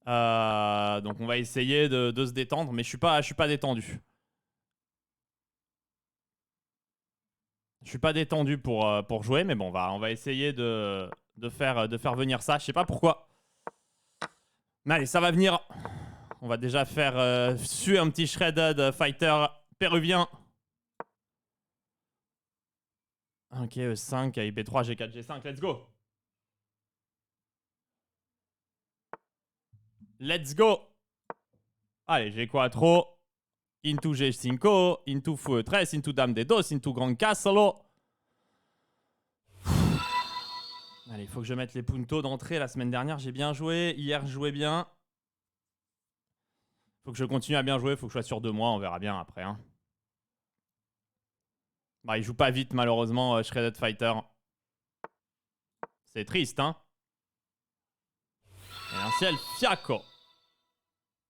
Donc on va essayer de se détendre, mais je suis pas détendu. Je suis pas détendu pour jouer, mais bon, on va essayer de faire venir ça. Je sais pas pourquoi. Mais allez, ça va venir. On va déjà faire suer un petit shredded fighter péruvien. Ok, E5, B3, G4, G5, let's go. Let's go. Allez, G4, into G5, into Fou 3, into Dame de Dos, into Grand Castle. Allez, il faut que je mette les puntos d'entrée. La semaine dernière, j'ai bien joué. Hier, je jouais bien. Faut que je continue à bien jouer. Faut que je sois sûr de moi. On verra bien après. Hein. Bah, il joue pas vite, malheureusement, Shredded Fighter. C'est triste, hein. Et un ciel fiaco.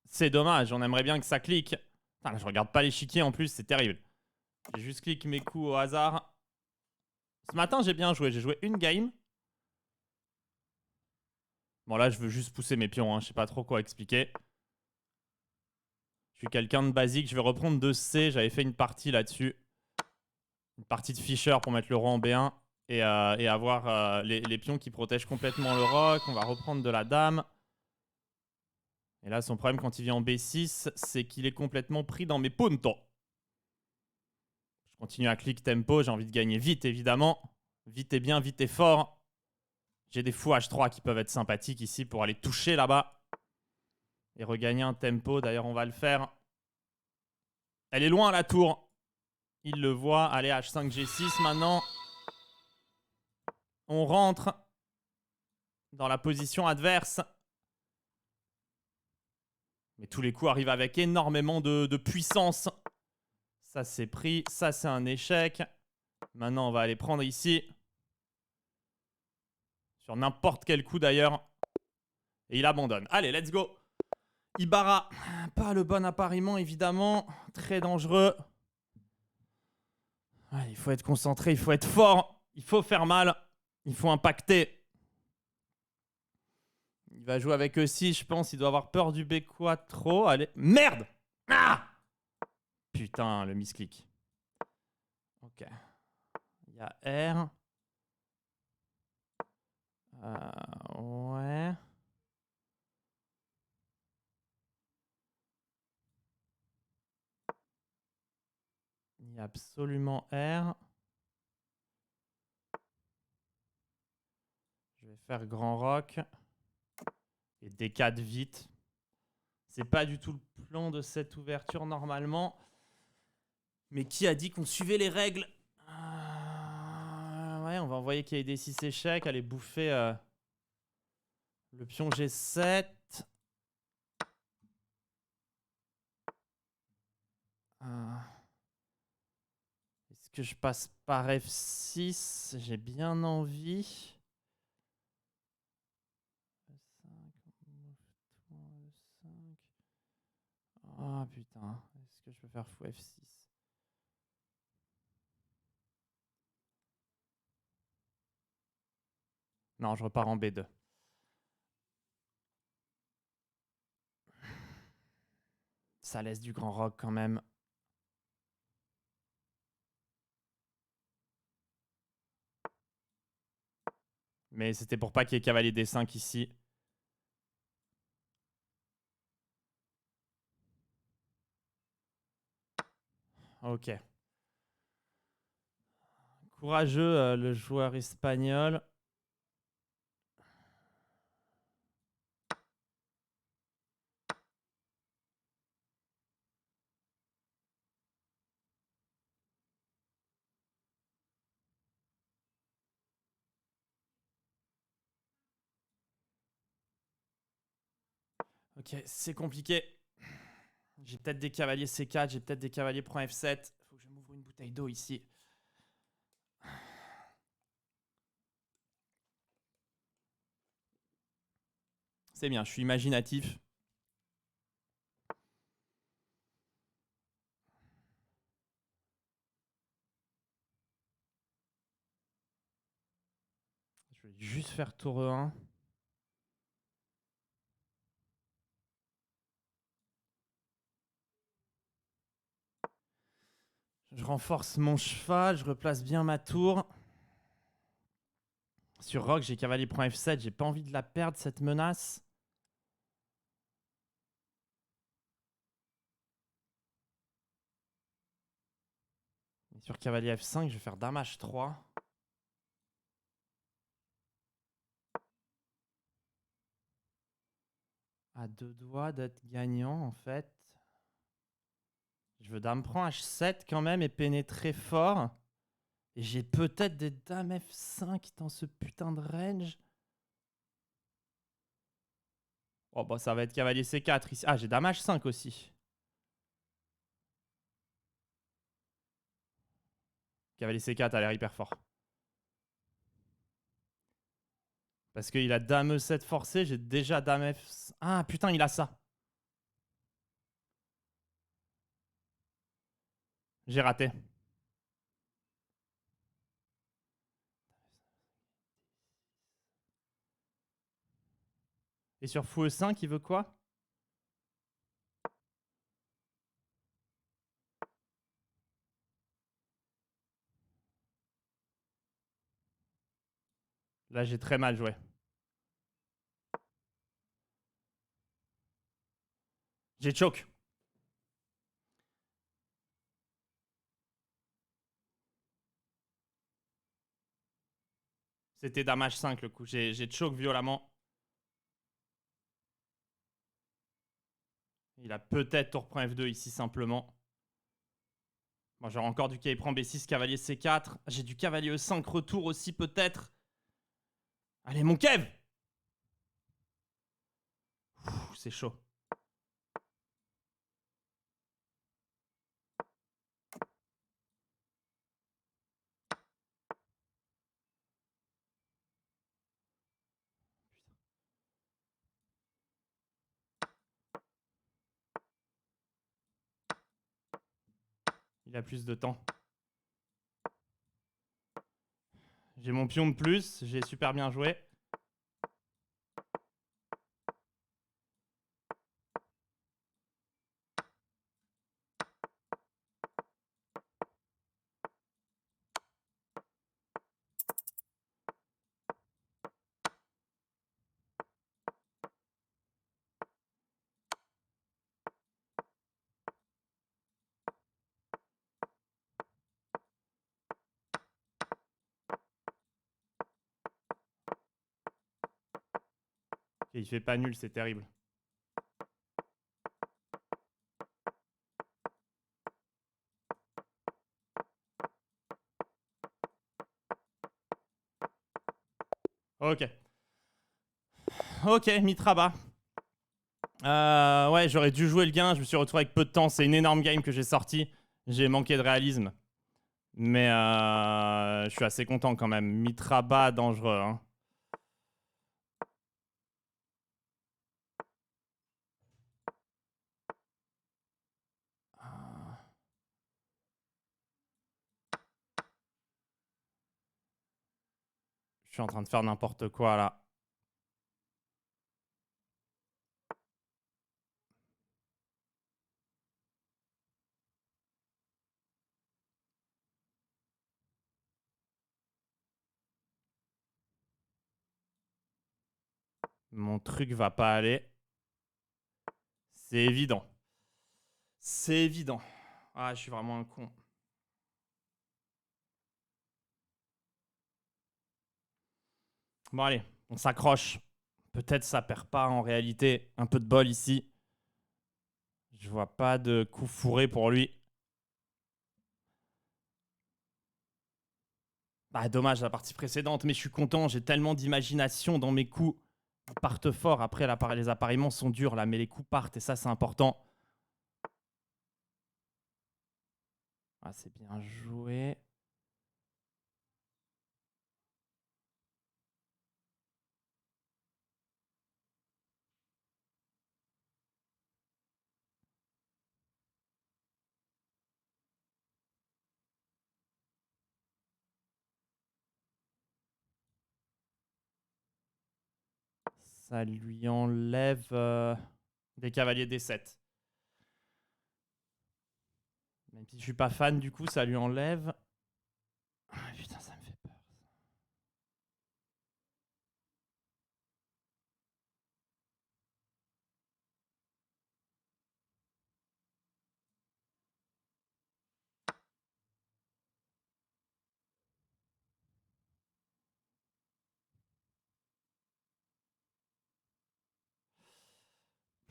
C'est dommage. On aimerait bien que ça clique. Putain, là, je regarde pas l'échiquier en plus. C'est terrible. J'ai juste cliqué mes coups au hasard. Ce matin, j'ai bien joué. J'ai joué une game. Bon, là, je veux juste pousser mes pions. Hein. Je sais pas trop quoi expliquer. Je suis quelqu'un de basique. Je vais reprendre 2C. J'avais fait une partie là-dessus. Une partie de Fischer pour mettre le roi en B1. Et avoir les pions qui protègent complètement le roc. On va reprendre de la dame. Et là, son problème quand il vient en B6, c'est qu'il est complètement pris dans mes puntos. Je continue à click tempo. J'ai envie de gagner vite, évidemment. Vite et bien, vite et fort. J'ai des fous H3 qui peuvent être sympathiques ici pour aller toucher là-bas. Et regagner un tempo. D'ailleurs, on va le faire. Elle est loin, la tour. Il le voit. Allez, H5, G6 maintenant. On rentre dans la position adverse. Mais tous les coups arrivent avec énormément de puissance. Ça, c'est pris. Ça, c'est un échec. Maintenant, on va aller prendre ici. Sur n'importe quel coup, d'ailleurs. Et il abandonne. Allez, let's go. Ibarra. Pas le bon appariement, évidemment. Très dangereux. Ouais, il faut être concentré, il faut être fort. Il faut faire mal. Il faut impacter. Il va jouer avec E6, je pense. Il doit avoir peur du B4. Allez. Merde! Ah! Putain, le misclick. Ok. Il y a R. Ouais. Il y a absolument R. Je vais faire grand rock. Et D4 vite. C'est pas du tout le plan de cette ouverture normalement. Mais qui a dit qu'on suivait les règles? Ouais, on va envoyer qu'il y ait des 6 échecs. Aller bouffer le pion G7. Est-ce que je passe par F6? J'ai bien envie. Ah putain, est-ce que je peux faire fou F6? Non, je repars en B2. Ça laisse du grand rock quand même. Mais c'était pour pas qu'il y ait cavalier D5 ici. Ok. Courageux, le joueur espagnol. Ok, c'est compliqué. J'ai peut-être des cavaliers C4, j'ai peut-être des cavaliers prend F7. Faut que je m'ouvre une bouteille d'eau ici. C'est bien, je suis imaginatif. Je vais juste faire tour E1. Je renforce mon cheval, je replace bien ma tour. Sur Roc, j'ai cavalier prend F7, j'ai pas envie de la perdre cette menace. Et sur cavalier F5, je vais faire dame H3. À deux doigts d'être gagnant en fait. Je veux dame prend H7 quand même et pénétrer fort. Et j'ai peut-être des dames F5 dans ce putain de range. Oh bah ça va être cavalier C4 ici. Ah j'ai dame H5 aussi. Cavalier C4 a l'air hyper fort. Parce qu'il a dame E7 forcé, j'ai déjà dame F... Ah putain il a ça. J'ai raté. Et sur fou E5 il veut quoi? Là j'ai très mal joué. J'ai choke. C'était dame H5 le coup. J'ai choke violemment. Il a peut-être tour prend F2 ici simplement. Moi j'aurai encore du cavalier prend B6, cavalier C4. J'ai du cavalier E5 retour aussi peut-être. Allez mon kev. C'est chaud. Il a plus de temps. J'ai mon pion de plus. J'ai super bien joué. Et il fait pas nul, c'est terrible. Ok. Ok, Mitraba. Ouais, j'aurais dû jouer le gain. Je me suis retrouvé avec peu de temps. C'est une énorme game que j'ai sorti. J'ai manqué de réalisme. Mais je suis assez content quand même. Mitraba, dangereux. Hein. Je suis en train de faire n'importe quoi là. Mon truc va pas aller. C'est évident. C'est évident. Ah, je suis vraiment un con. Bon, allez, on s'accroche. Peut-être ça perd pas en réalité. Un peu de bol ici. Je vois pas de coup fourré pour lui. Bah, dommage la partie précédente, mais je suis content. J'ai tellement d'imagination dans mes coups. Ils partent fort. Après, les appareillements sont durs là, mais les coups partent et ça, c'est important. Ah, c'est bien joué. Ça lui enlève des cavaliers D7. Même si je suis pas fan, du coup, ça lui enlève. Ah, putain, ça me fait peur.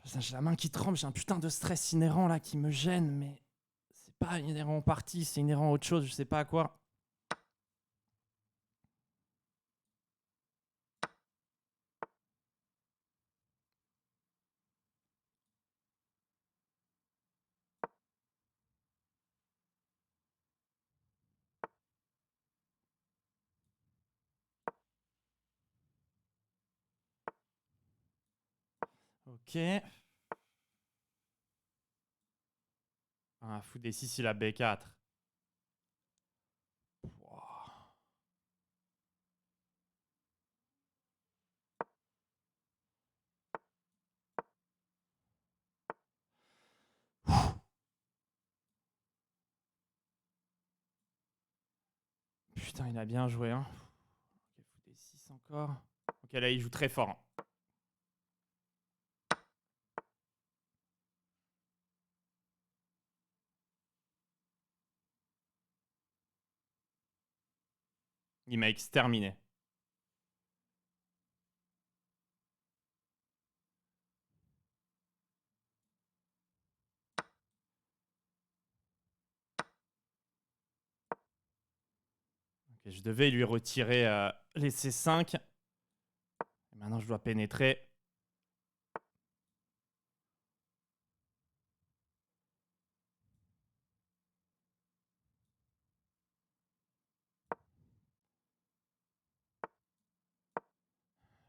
Putain, j'ai la main qui tremble, j'ai un putain de stress inhérent là qui me gêne, mais c'est pas inhérent en partie, c'est inhérent à autre chose, je sais pas à quoi. Ok. Ah, fou des 6, il a B4. Wow. Putain, il a bien joué, hein. Ok, fou des 6 encore. Ok, là, il joue très fort. Il m'a exterminé. Ok, je devais lui retirer les C5. Et maintenant, je dois pénétrer.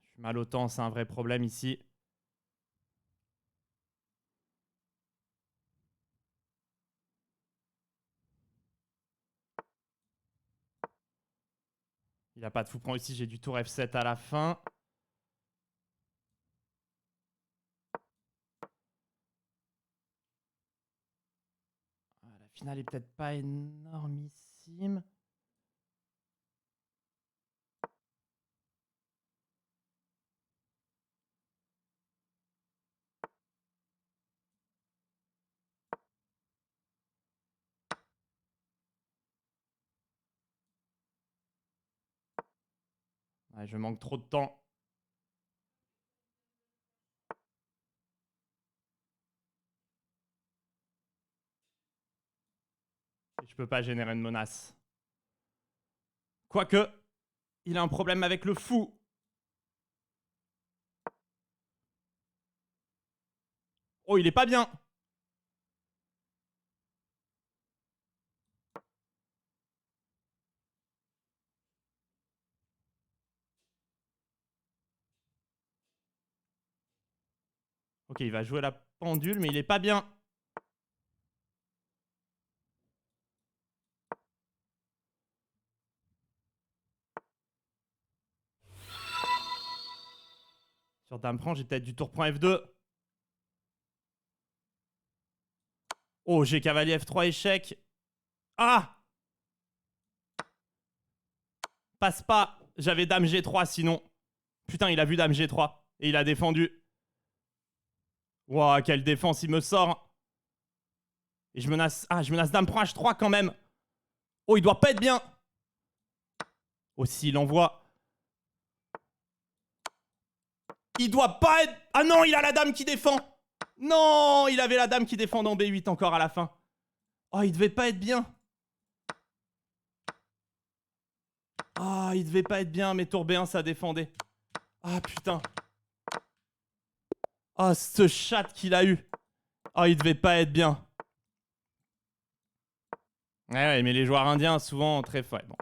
Je suis mal au temps, c'est un vrai problème ici. Il a pas de fou prend ici, j'ai du tour F7 à la fin. Ah, la finale est peut-être pas énormissime. Ouais, je manque trop de temps. Et je peux pas générer une menace. Quoique, il a un problème avec le fou. Oh, il est pas bien. Ok, il va jouer la pendule, mais il est pas bien. Sur dame prend, j'ai peut-être du tour prend F2. Oh, j'ai cavalier F3 échec. Ah! Passe pas. J'avais dame G3 sinon. Putain, il a vu dame G3. Et il a défendu. Ouah, quelle défense il me sort. Et je menace... Ah, je menace dame prend H3 quand même. Oh, il doit pas être bien. Aussi, il envoie. Il doit pas être... Ah non, il a la dame qui défend. Non, il avait la dame qui défend dans B8 encore à la fin. Oh, il devait pas être bien. Ah, il devait pas être bien, mais tour B1, ça défendait. Ah, putain. Ah, ce chat qu'il a eu. Ah, il devait pas être bien. Ouais, mais les joueurs indiens, souvent, très forts. Ouais, bon.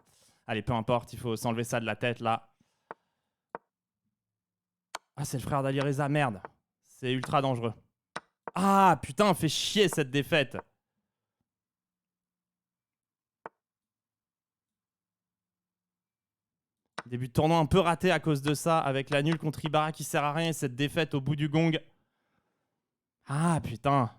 Allez, peu importe, il faut s'enlever ça de la tête, là. Ah, c'est le frère d'Ali Reza, merde. C'est ultra dangereux. Ah, putain, fait chier cette défaite. Début de tournoi un peu raté à cause de ça, avec la nulle contre Ibarra qui sert à rien et cette défaite au bout du gong. Ah, putain.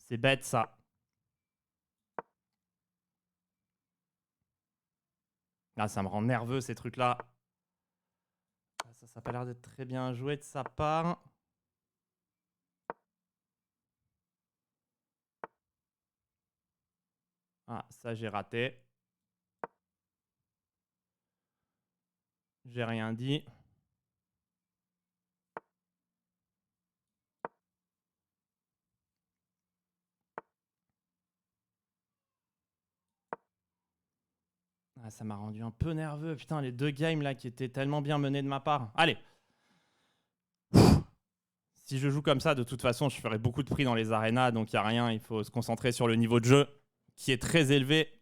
C'est bête ça. Ah, ça me rend nerveux ces trucs-là. Ça a pas l'air d'être très bien joué de sa part. Ah, ça j'ai raté. J'ai rien dit. Ah, ça m'a rendu un peu nerveux. Putain, les deux games là qui étaient tellement bien menés de ma part. Allez. Si je joue comme ça, de toute façon, je ferai beaucoup de prix dans les arénas, donc il n'y a rien. Il faut se concentrer sur le niveau de jeu qui est très élevé.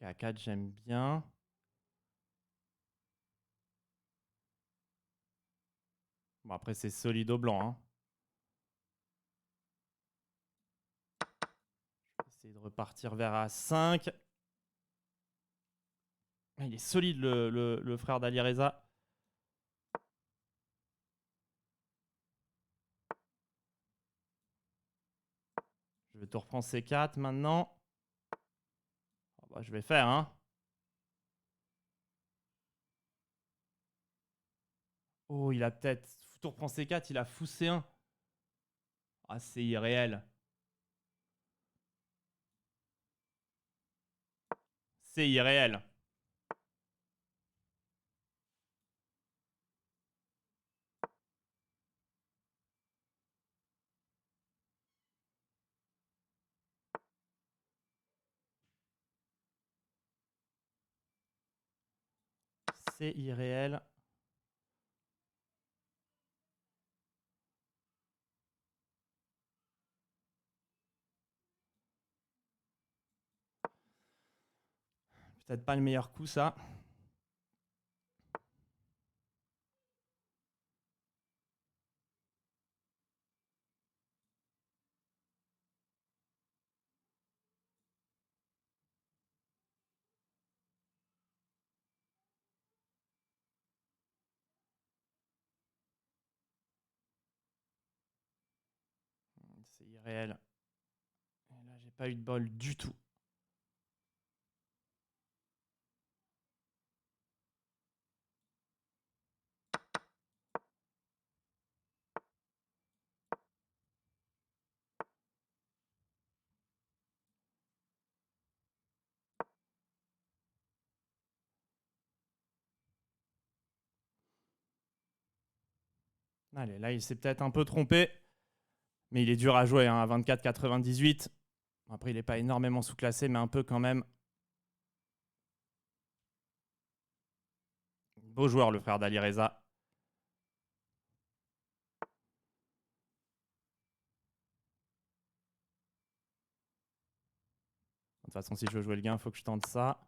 K4, j'aime bien. Bon, après, c'est solide au blanc. Hein. Je vais essayer de repartir vers A5. Il est solide, le frère d'Ali Reza. Je vais te reprendre C4 maintenant. Oh, bah, je vais faire, hein. Oh, il a peut-être. Tour prend C4, il a fou C1. Ah, c'est irréel. C'est irréel. C'est irréel. Peut-être pas le meilleur coup, ça. C'est irréel. Et là, j'ai pas eu de bol du tout. Allez, là, il s'est peut-être un peu trompé. Mais il est dur à jouer, hein, à 24,98. Après, il n'est pas énormément sous-classé, mais un peu quand même. Beau joueur, le frère d'Ali Reza. De toute façon, si je veux jouer le gain, il faut que je tente ça.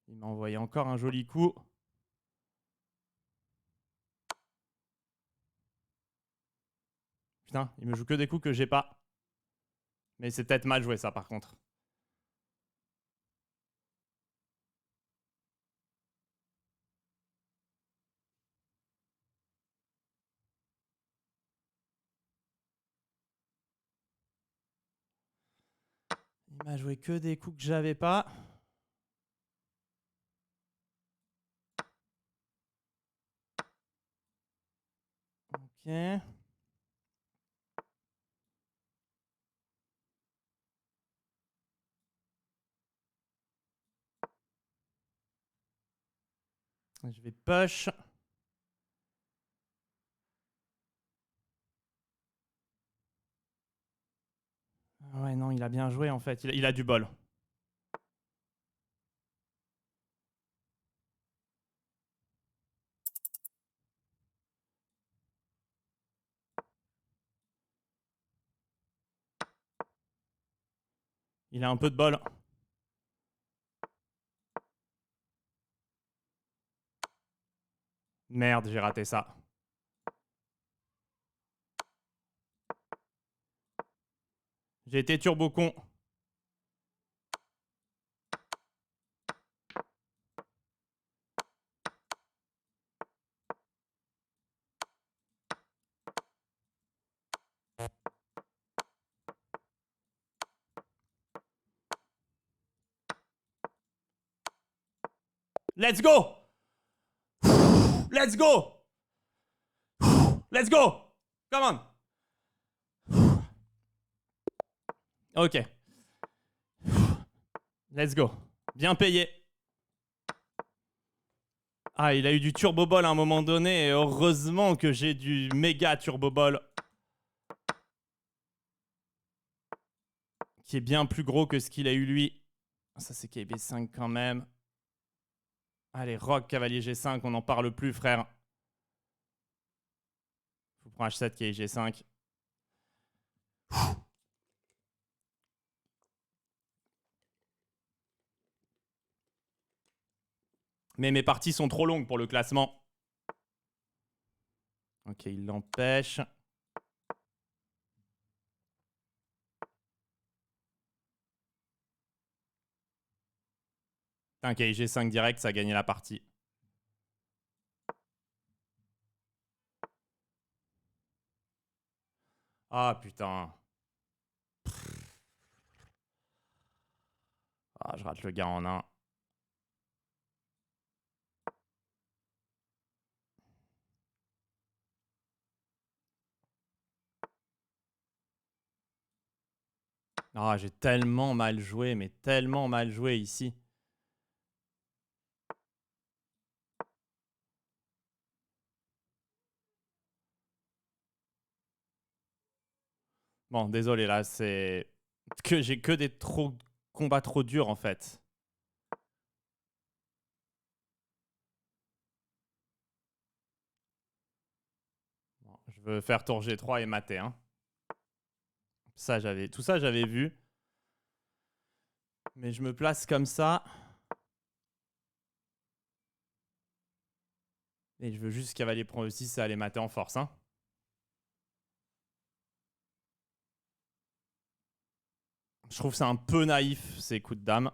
Il m'a envoyé encore un joli coup. Putain, il me joue que des coups que j'ai pas. Mais c'est peut-être mal joué ça par contre. Il m'a joué que des coups que j'avais pas. Ok. Je vais push. Ouais, non, il a bien joué en fait. Il a du bol. Il a un peu de bol. Merde, j'ai raté ça. J'ai été turbo con. Let's go! Let's go! Let's go! Come on! Ok. Let's go. Bien payé. Ah, il a eu du turbo ball à un moment donné et heureusement que j'ai du méga turbo ball qui est bien plus gros que ce qu'il a eu lui. Ça c'est KB5 quand même. Allez, Rock, cavalier G5, on n'en parle plus, frère. Faut prendre H7 qui est G5. Mais mes parties sont trop longues pour le classement. Ok, il l'empêche. Putain, qui est G5 direct, ça a gagné la partie. Ah, putain. Ah, je rate le gars en 1. Ah, j'ai tellement mal joué, mais tellement mal joué ici. Bon, désolé, là, c'est que j'ai que des combats trop durs, en fait. Bon, je veux faire tour G3 et mater, hein. Tout ça, j'avais vu. Mais je me place comme ça. Et je veux juste cavalier prend E6 et aller mater en force, hein. Je trouve ça un peu naïf, ces coups de dame.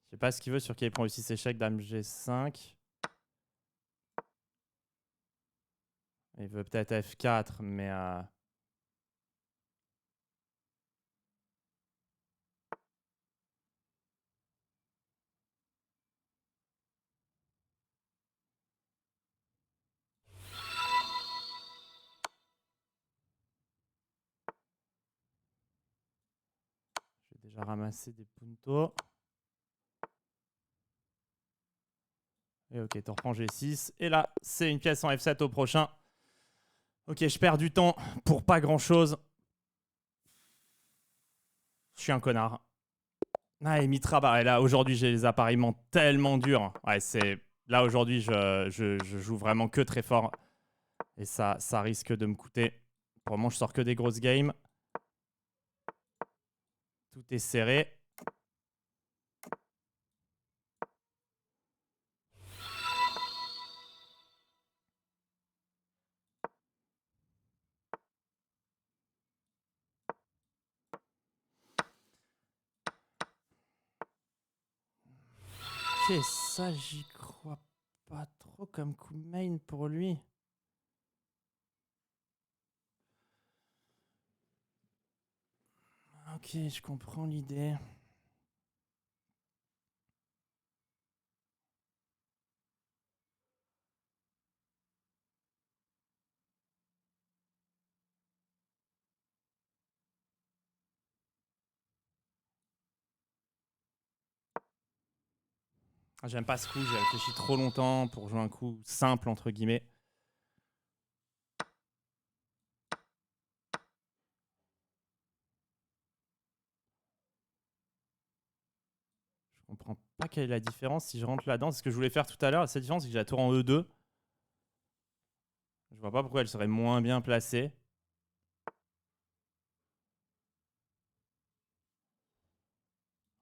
Je sais pas ce qu'il veut sur cavalier prend E6 échec, dame G5. Il veut peut-être F4, mais... Je vais déjà ramasser des puntos. Et ok, tu reprends G6. Et là, c'est une pièce en F7 au prochain. Ok, je perds du temps pour pas grand-chose. Je suis un connard. Ah, et Mitra, bah, là, aujourd'hui, j'ai les appareillements tellement durs. Ouais, c'est... Là, aujourd'hui, je joue vraiment que très fort. Et ça risque de me coûter. Pour le moment, je sors que des grosses games. Tout est serré. Ok, ça, j'y crois pas trop comme coup de main pour lui. Ok, je comprends l'idée. Ah, j'aime pas ce coup, j'ai réfléchi trop longtemps pour jouer un coup simple, entre guillemets. Je comprends pas quelle est la différence si je rentre là-dedans. C'est ce que je voulais faire tout à l'heure. La seule différence, c'est que j'ai la tour en E2. Je vois pas pourquoi elle serait moins bien placée.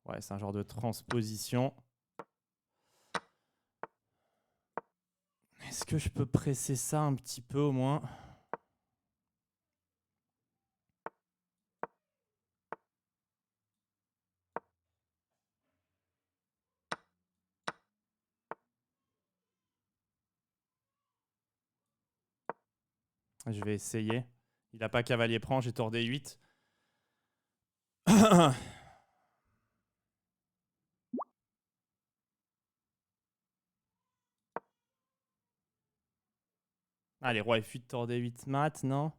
Ouais, c'est un genre de transposition. Est-ce que je peux presser ça un petit peu au moins? Je vais essayer. Il a pas cavalier prend, j'ai tour D8. Allez, roi F8, tour D8 mat, non?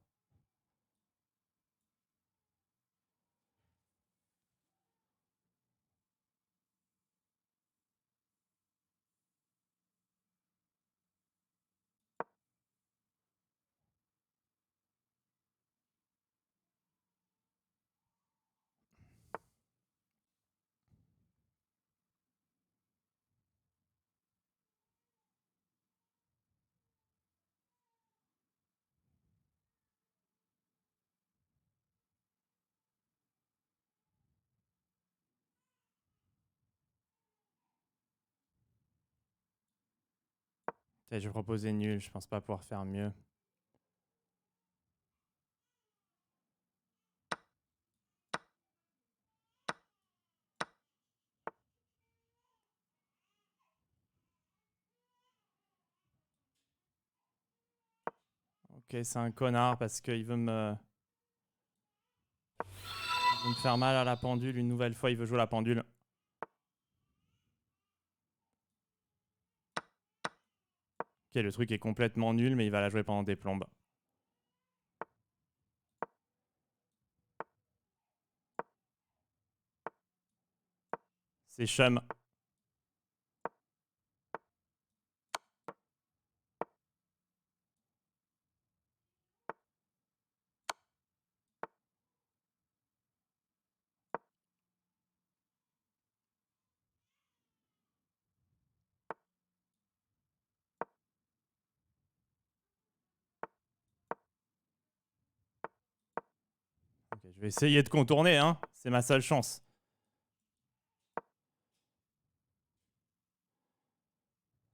Je vais proposer nul, je pense pas pouvoir faire mieux. Ok, c'est un connard parce qu'il veut me faire mal à la pendule. Une nouvelle fois, il veut jouer la pendule. Ok, le truc est complètement nul, mais il va la jouer pendant des plombes. C'est chum. Okay, je vais essayer de contourner, hein. C'est ma seule chance.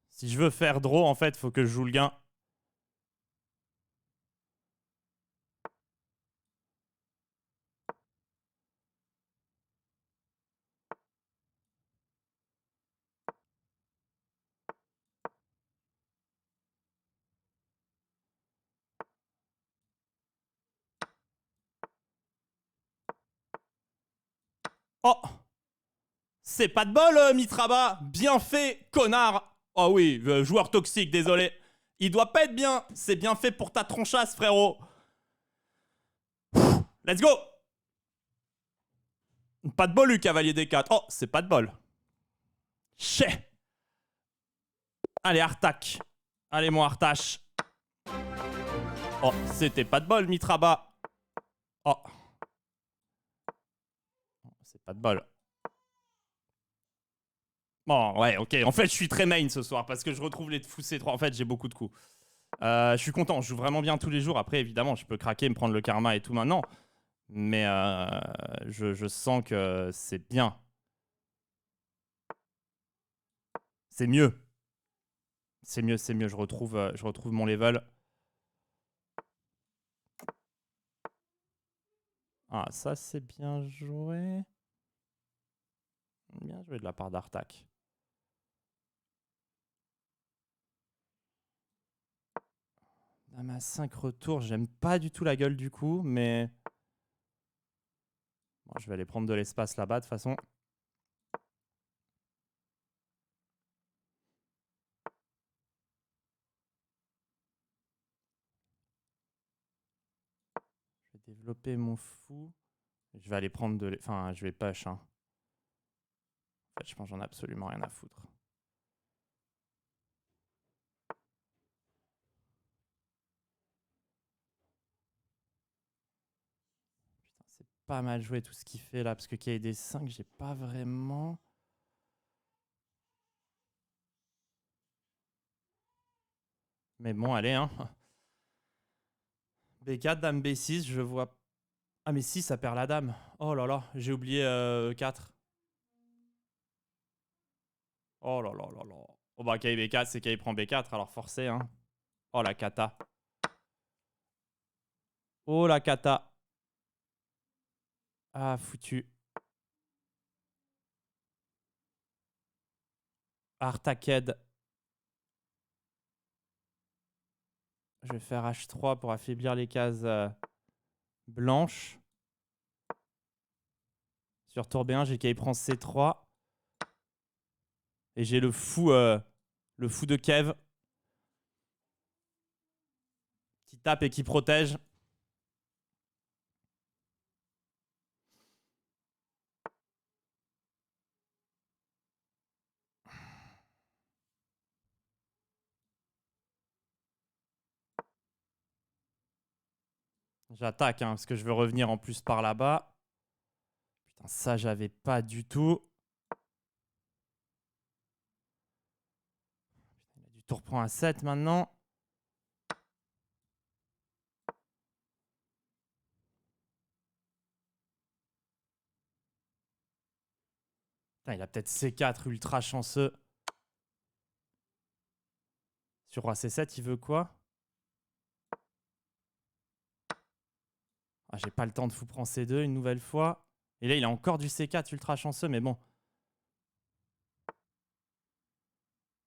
Si je veux faire draw, en fait, faut que je joue le gain. Oh! C'est pas de bol, Mitraba. Bien fait, connard. Oh oui, joueur toxique, désolé. Il doit pas être bien. C'est bien fait pour ta tronchasse, frérot. Let's go. Pas de bol, cavalier D4. Oh, c'est pas de bol. Chais. Allez, Artak. Allez, mon Artache. Oh, c'était pas de bol, Mitraba. Oh. C'est pas de bol. Bon, ouais, ok. En fait, je suis très main ce soir parce que je retrouve les fous C3. En fait, j'ai beaucoup de coups. Je suis content. Je joue vraiment bien tous les jours. Après, évidemment, je peux craquer, me prendre le karma et tout maintenant. Mais je sens que c'est bien. C'est mieux. C'est mieux, c'est mieux. Je retrouve mon level. Ah, ça, c'est bien joué. Bien joué de la part d'Artak. Dame à 5 retours. J'aime pas du tout la gueule du coup, mais... Bon, je vais aller prendre de l'espace là-bas de toute façon. Je vais développer mon fou. Je vais aller prendre de... Enfin, je vais push, hein. En fait, je pense que j'en ai absolument rien à foutre. Putain, c'est pas mal joué tout ce qu'il fait là, parce que qu'il y ait des 5, j'ai pas vraiment... Mais bon, allez, hein. B4, dame B6, je vois... Ah mais si, ça perd la dame. Oh là là, j'ai oublié 4. Oh là là là là. Oh bah, K B4, c'est qu'il prend B4, alors forcé, hein. Oh la cata. Oh la cata. Ah, foutu. Artaked. Je vais faire H3 pour affaiblir les cases blanches. Sur tour B1, j'ai qu'à y prendre C3. Et j'ai le fou de Kev qui tape et qui protège. J'attaque, hein, parce que je veux revenir en plus par là-bas. Putain, ça, j'avais pas du tout. Il a du tour prend à 7 maintenant. Putain, il a peut-être C4 ultra chanceux. Sur roi C7, il veut quoi? Ah, j'ai pas le temps de fou prendre C2 une nouvelle fois. Et là, il a encore du C4 ultra chanceux, mais bon.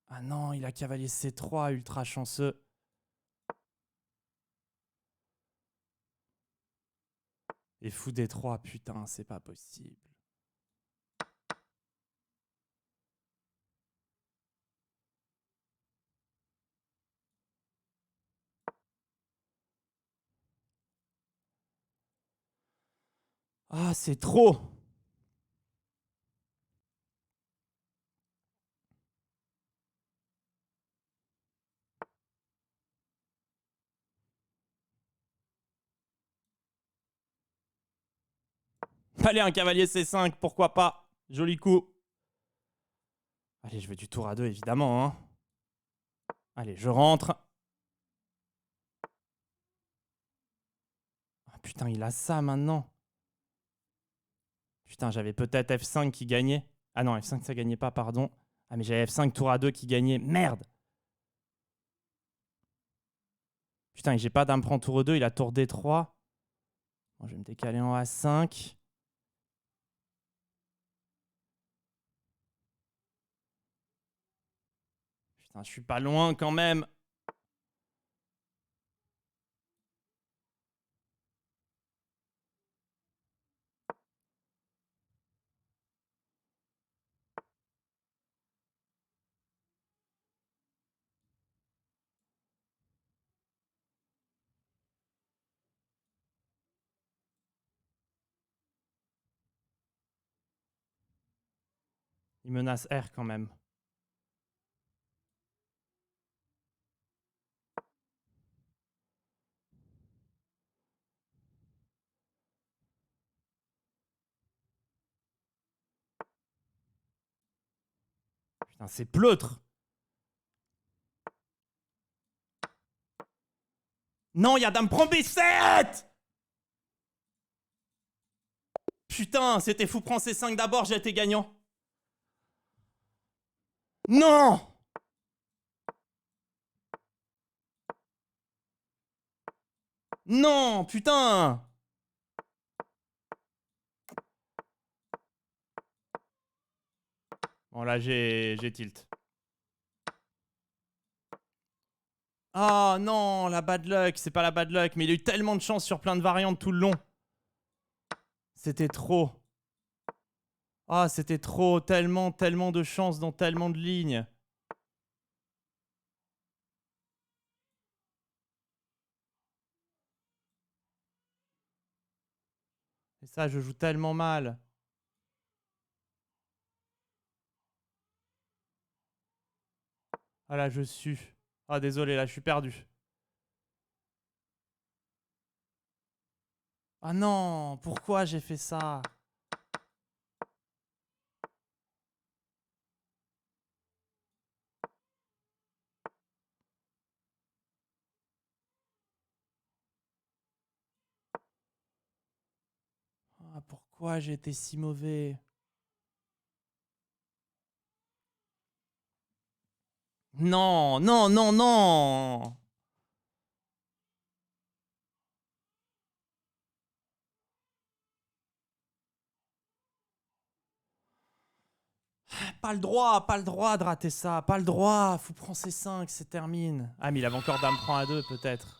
Ah non, il a cavalier C3 ultra chanceux. Et fou D3, putain, c'est pas possible. Ah, c'est trop! Allez, un cavalier C5, pourquoi pas? Joli coup. Allez, je veux du tour à 2, évidemment. Hein. Allez, je rentre. Ah, putain, il a ça maintenant. Putain, j'avais peut-être F5 qui gagnait. Ah non, F5, ça gagnait pas, pardon. Ah, mais j'avais F5 tour à 2 qui gagnait. Merde! Putain, j'ai pas dame prend tour 2, il a tour D3. Bon, je vais me décaler en A5. Putain, je suis pas loin quand même. Il menace R quand même. Putain, c'est pleutre. Non, il y a dame prend B7! Putain, c'était fou prend C5 d'abord, j'ai été gagnant. Non! Non, putain! Bon, là, j'ai tilt. Ah non, la bad luck, c'est pas la bad luck, mais il a eu tellement de chance sur plein de variantes tout le long. C'était trop. Ah, c'était trop, tellement de chance dans tellement de lignes. Et ça, je joue tellement mal. Ah là, je suis. Ah, désolé, là, je suis perdu. Ah non, pourquoi j'ai fait ça? Ah, pourquoi j'ai été si mauvais? Non, non, non, non! Pas le droit de rater ça. Pas le droit. Fou prend ses 5, c'est termine. Ah, mais il avait encore dame prend à 2, peut-être.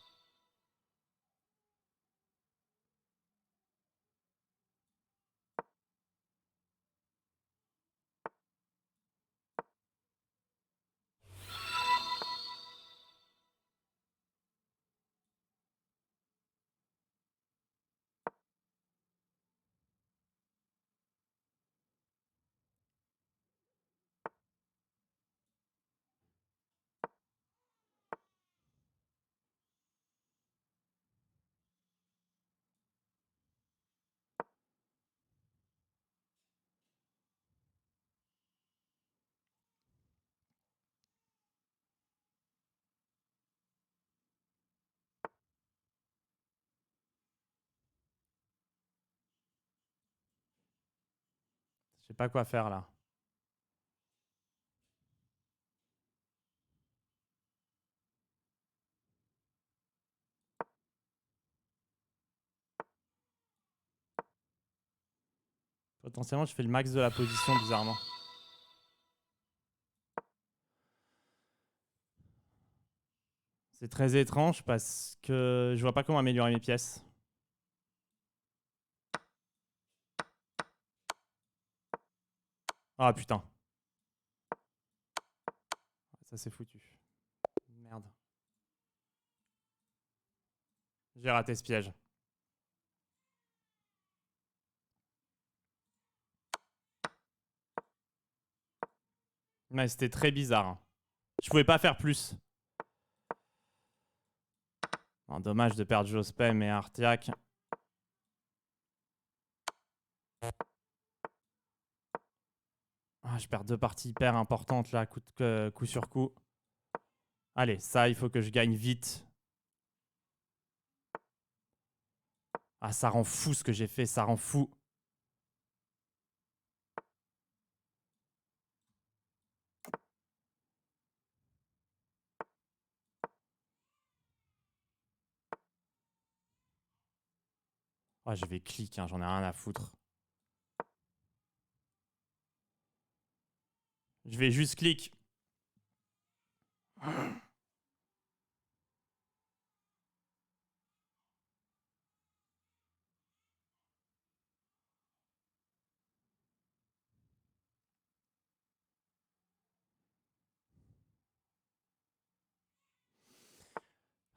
Je sais pas quoi faire là. Potentiellement, je fais le max de la position, bizarrement. C'est très étrange parce que je vois pas comment améliorer mes pièces. Ah putain. Ça c'est foutu. Merde. J'ai raté ce piège. Mais c'était très bizarre. Hein. Je pouvais pas faire plus. Oh, dommage de perdre Jospem et Artiac. Ah, je perds 2 parties hyper importantes là, coup sur coup. Allez, ça, il faut que je gagne vite. Ah, ça rend fou ce que j'ai fait, ça rend fou. Ah, je vais cliquer, hein, j'en ai rien à foutre. Je vais juste cliquer.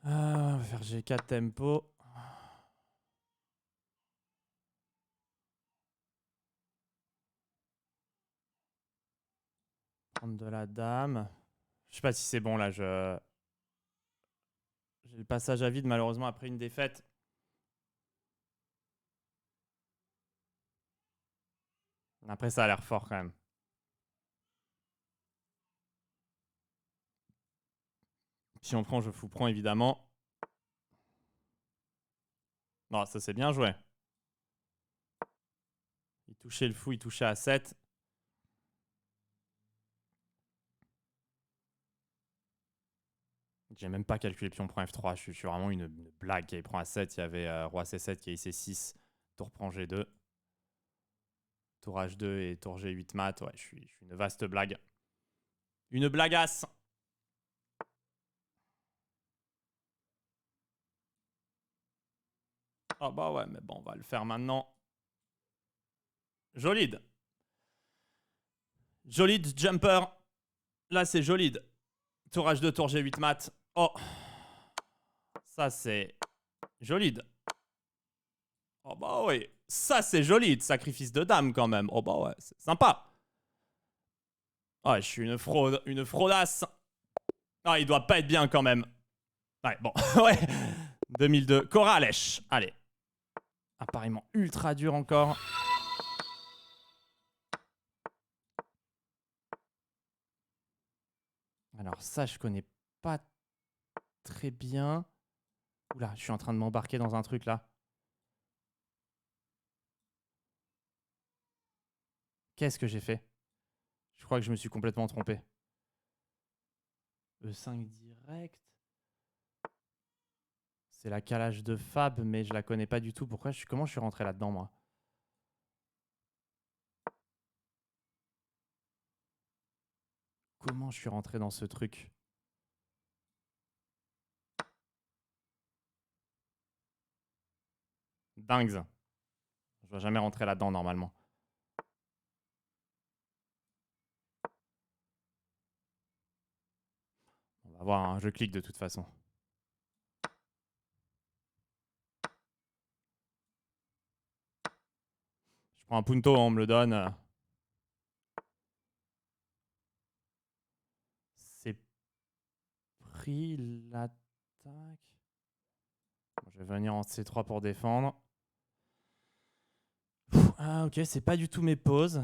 On va faire G4 tempo. Prendre de la dame. Je sais pas si c'est bon là. J'ai le passage à vide malheureusement après une défaite. Après ça a l'air fort quand même. Si on prend, je fous prends évidemment. Non, ça c'est bien joué. Il touchait le fou, il touchait à 7. J'ai même pas calculé pion prend F3. Je suis vraiment une blague. Il prend à 7. Il y avait roi C7 qui a IC6. Tour prend G2. Tour H2 et tour G8 mat. Ouais, je suis une vaste blague. Une blagasse. Ah bah ouais, mais bon, on va le faire maintenant. Jolide. Jolide jumper. Là, c'est Jolide. Tour H2, tour G8 mat. Oh. Ça, c'est Jolide. Oh bah oui. Ça, c'est Jolide. Sacrifice de dame quand même. Oh bah ouais, c'est sympa. Ah, je suis une fraude. Une fraudasse. Ah, il doit pas être bien quand même. Ouais, bon. Ouais. 2002. Corrales. Allez. Apparemment ultra dur encore. Alors ça, je connais pas très bien. Oula, je suis en train de m'embarquer dans un truc là. Qu'est-ce que j'ai fait? Je crois que je me suis complètement trompé. E5 direct. C'est la calage de Fab, mais je la connais pas du tout. Comment je suis rentré là-dedans, moi? comment je suis rentré dans ce truc. Dingue. Je dois jamais rentrer là-dedans normalement. On va voir, hein. Je clique de toute façon. Je prends un punto, on me le donne. C'est pris l'attaque. Bon, je vais venir en C3 pour défendre. Ah ok, c'est pas du tout mes pauses.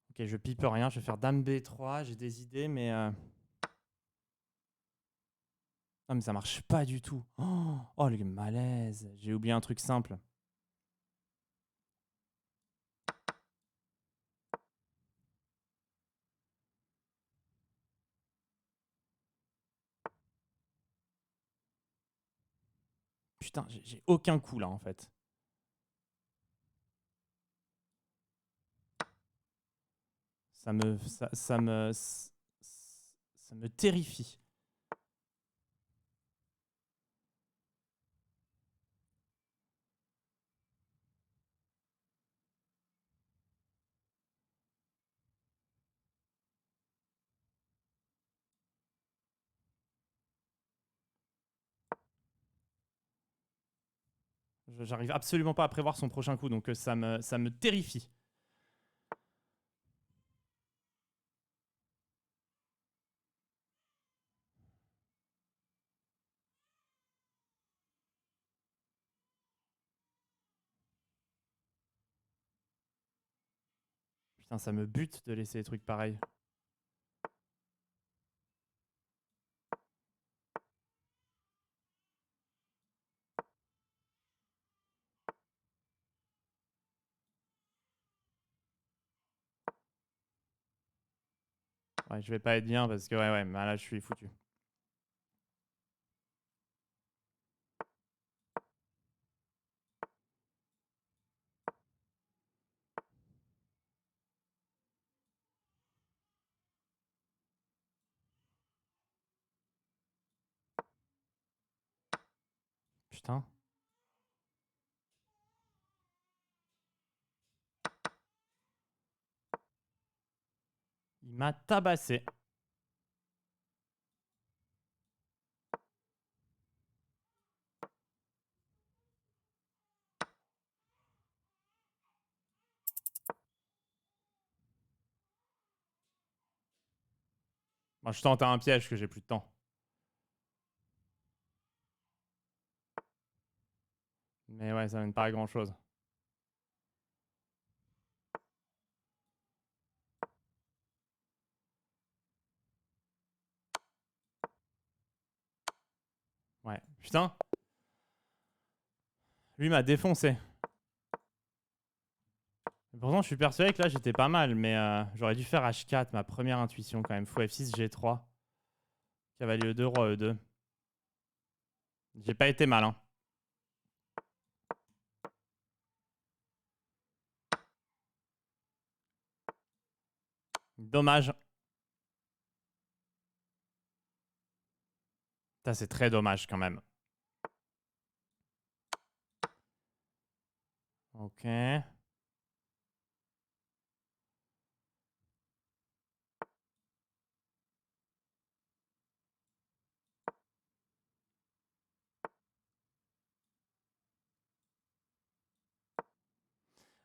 Ok, je pipe rien, je vais faire dame B3, j'ai des idées, mais... Non, mais ça marche pas du tout. Oh, le malaise. J'ai oublié un truc simple. Putain, j'ai aucun coup là en fait. Ça me terrifie. J'arrive absolument pas à prévoir son prochain coup, donc ça me terrifie. Putain, ça me bute de laisser des trucs pareils. Ouais, je vais pas être bien parce que ouais, bah là je suis foutu. Putain. Il m'a tabassé. Moi, je tente un piège que j'ai plus de temps. Mais ouais, ça mène pas à grand chose. Ouais, putain. Lui m'a défoncé. Pourtant, je suis persuadé que là, j'étais pas mal, mais j'aurais dû faire H4, ma première intuition quand même. Fou F6, G3. Cavalier E2, roi E2. J'ai pas été mal, hein. Dommage. Ça, c'est très dommage quand même. Ok.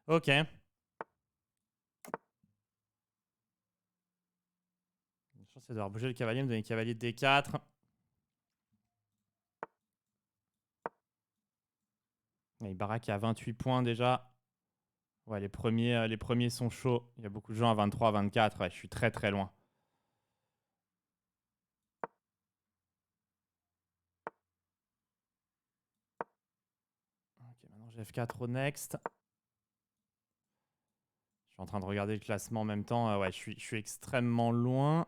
Ok. Je pense que devoir bouger le cavalier, me donner cavalier D4. Il baraque à 28 points déjà. Ouais, les premiers sont chauds. Il y a beaucoup de gens à 23, 24. Ouais, je suis très très loin. Change F4 au next. Je suis en train de regarder le classement en même temps. Ouais, je suis extrêmement loin.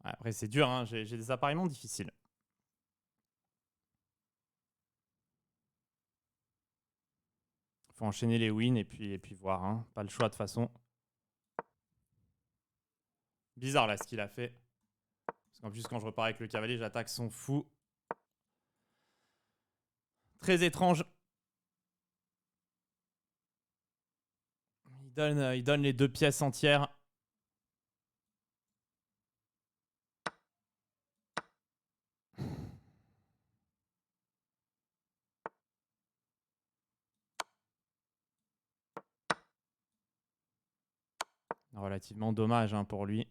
Ouais, après, c'est dur, hein. J'ai des appareillements difficiles. Faut enchaîner les wins et puis voir. Hein. Pas le choix de toute façon. Bizarre là ce qu'il a fait. Parce qu'en plus, quand je repars avec le cavalier, j'attaque son fou. Très étrange. Il donne les 2 pièces entières. Relativement dommage hein, pour lui.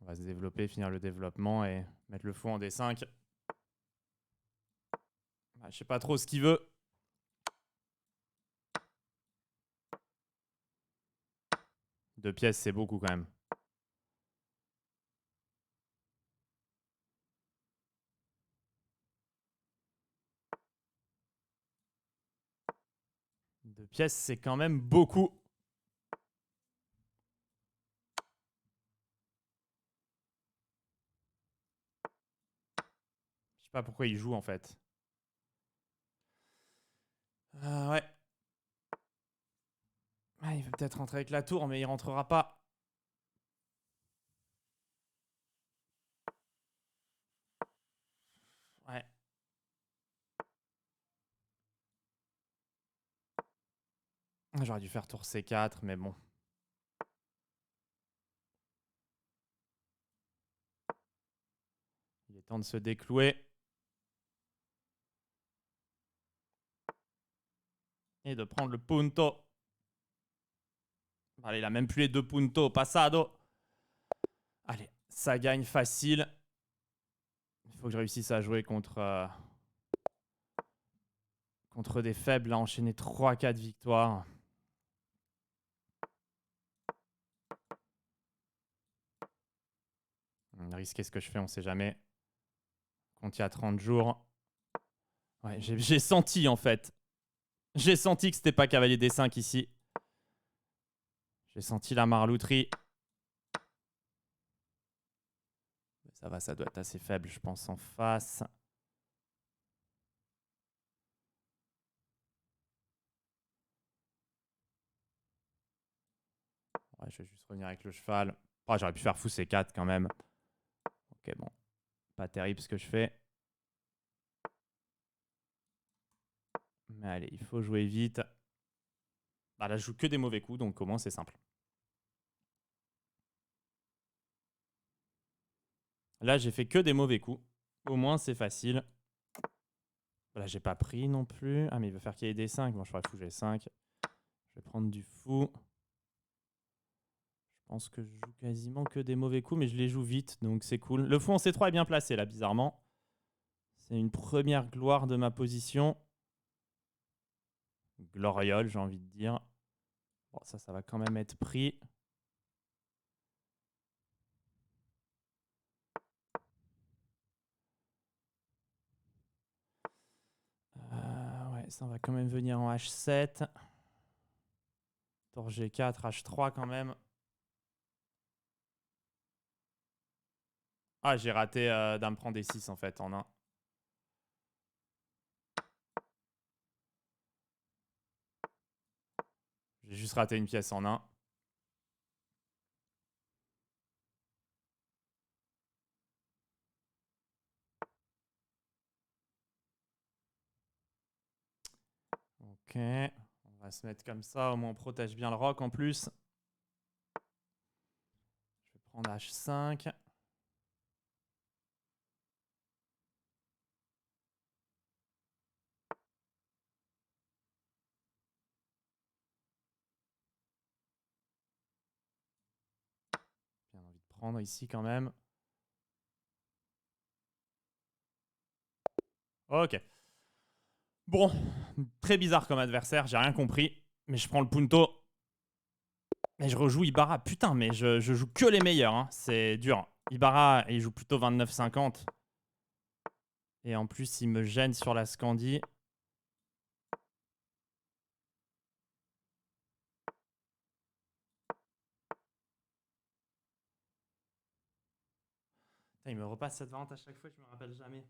On va se développer, finir le développement et mettre le fou en D5. Bah, je sais pas trop ce qu'il veut. Deux pièces, c'est beaucoup quand même. Deux pièces, c'est quand même beaucoup. Je sais pas pourquoi il joue en fait. Ouais. Ah, il veut peut-être rentrer avec la tour, mais il rentrera pas. Ouais. J'aurais dû faire tour C4, mais bon. Il est temps de se déclouer. Et de prendre le punto. Allez, il a même plus les 2 puntos. Passado. Allez, ça gagne facile. Il faut que je réussisse à jouer contre des faibles, à enchaîner 3-4 victoires. Risquer ce que je fais, on sait jamais. Compte il y a 30 jours. Ouais, j'ai senti en fait. J'ai senti que c'était pas cavalier D5 ici. J'ai senti la marlouterie. Ça va, ça doit être assez faible, je pense, en face. Ouais, je vais juste revenir avec le cheval. Oh, j'aurais pu faire fou C4 quand même. Ok, bon. Pas terrible ce que je fais. Mais allez, il faut jouer vite. Bah là, je joue que des mauvais coups, donc au moins c'est simple. Là, j'ai fait que des mauvais coups. Au moins, c'est facile. Là, j'ai pas pris non plus. Ah, mais il veut faire qu'il y ait des 5. Bon, je ferais fou G5. Je vais prendre du fou. Je pense que je joue quasiment que des mauvais coups, mais je les joue vite, donc c'est cool. Le fou en C3 est bien placé, là, bizarrement. C'est une première gloire de ma position. Gloriole, j'ai envie de dire. Bon, ça va quand même être pris. Ouais, ça va quand même venir en H7. Tour G4, H3 quand même. Ah, j'ai raté Dame prend D6 en fait, en 1. J'ai juste raté une pièce en 1. Ok, on va se mettre comme ça, au moins on protège bien le roc en plus. Je vais prendre H5. Bien envie de prendre ici quand même. Ok. Bon, très bizarre comme adversaire, j'ai rien compris. Mais je prends le punto. Et je rejoue Ibarra. Putain, mais je joue que les meilleurs. Hein. C'est dur. Ibarra, il joue plutôt 29-50. Et en plus, il me gêne sur la Scandi. Putain, il me repasse cette variante à chaque fois, je me rappelle jamais.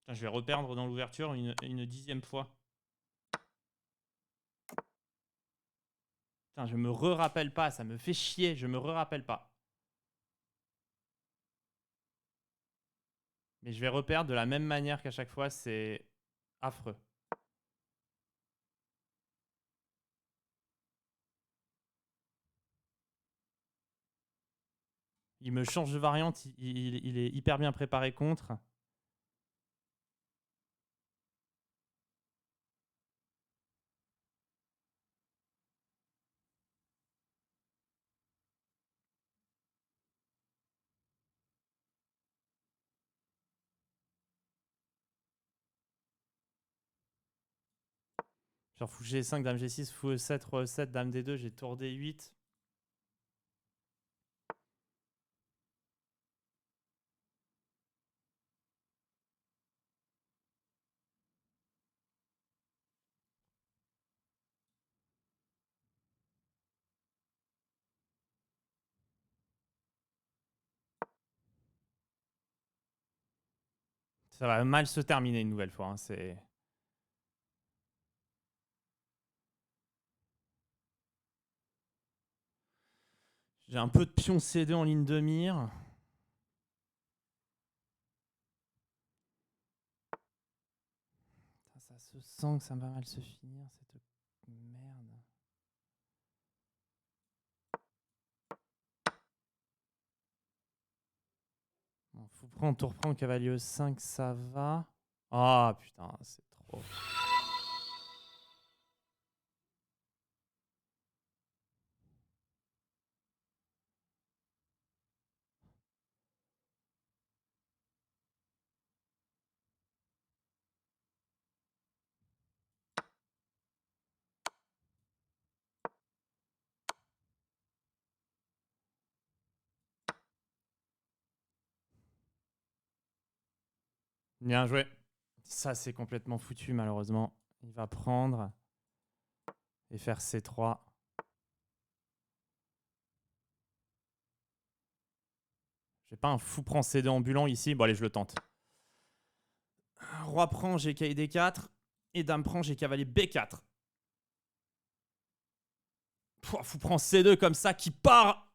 Putain, je vais reperdre dans l'ouverture une 10e fois. Putain, je me re-rappelle pas, ça me fait chier, je me re-rappelle pas. Mais je vais reperdre de la même manière qu'à chaque fois, c'est affreux. Il me change de variante, il est hyper bien préparé contre. Genre fou G5, dame G6, fou E7, roi E7, dame D2, j'ai tour D8. Ça va mal se terminer une nouvelle fois. Hein, c'est... J'ai un peu de pion C2 en ligne de mire. Ça se sent que ça va mal se finir, cette merde. Bon, fou prend, tour prend, cavalier E5, ça va. Ah putain, c'est trop. Bien joué. Ça, c'est complètement foutu, malheureusement. Il va prendre et faire C3. J'ai pas un fou prend C2 ambulant ici. Bon, allez, je le tente. Roi prend, j'ai caillé D4. Et dame prend, j'ai cavalier B4. Pouah, fou prend C2 comme ça qui part.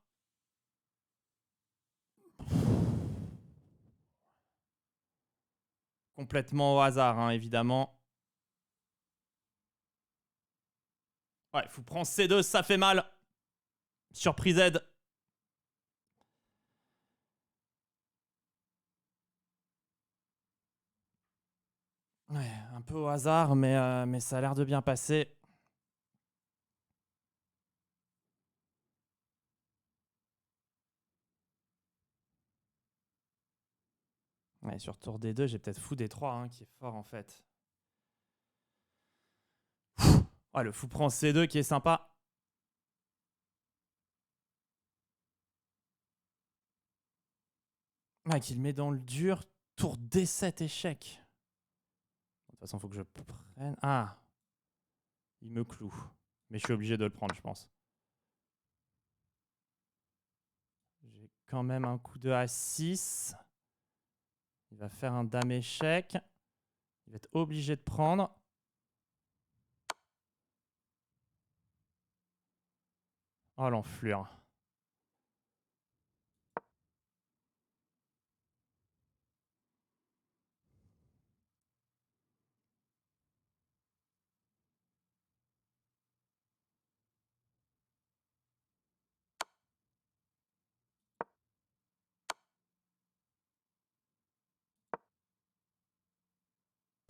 Complètement au hasard, hein, évidemment. Ouais, fou prend C2, ça fait mal. Surprise Z. Ouais, un peu au hasard, mais ça a l'air de bien passer. Ouais, sur tour D2, j'ai peut-être fou D3 hein, qui est fort en fait. Ouais, le fou prend C2 qui est sympa. Ouais, qu'il met dans le dur. Tour D7 échec. De toute façon, il faut que je prenne. Ah, il me cloue. Mais je suis obligé de le prendre, je pense. J'ai quand même un coup de A6. Il va faire un dame échec. Il va être obligé de prendre. Oh l'enflure.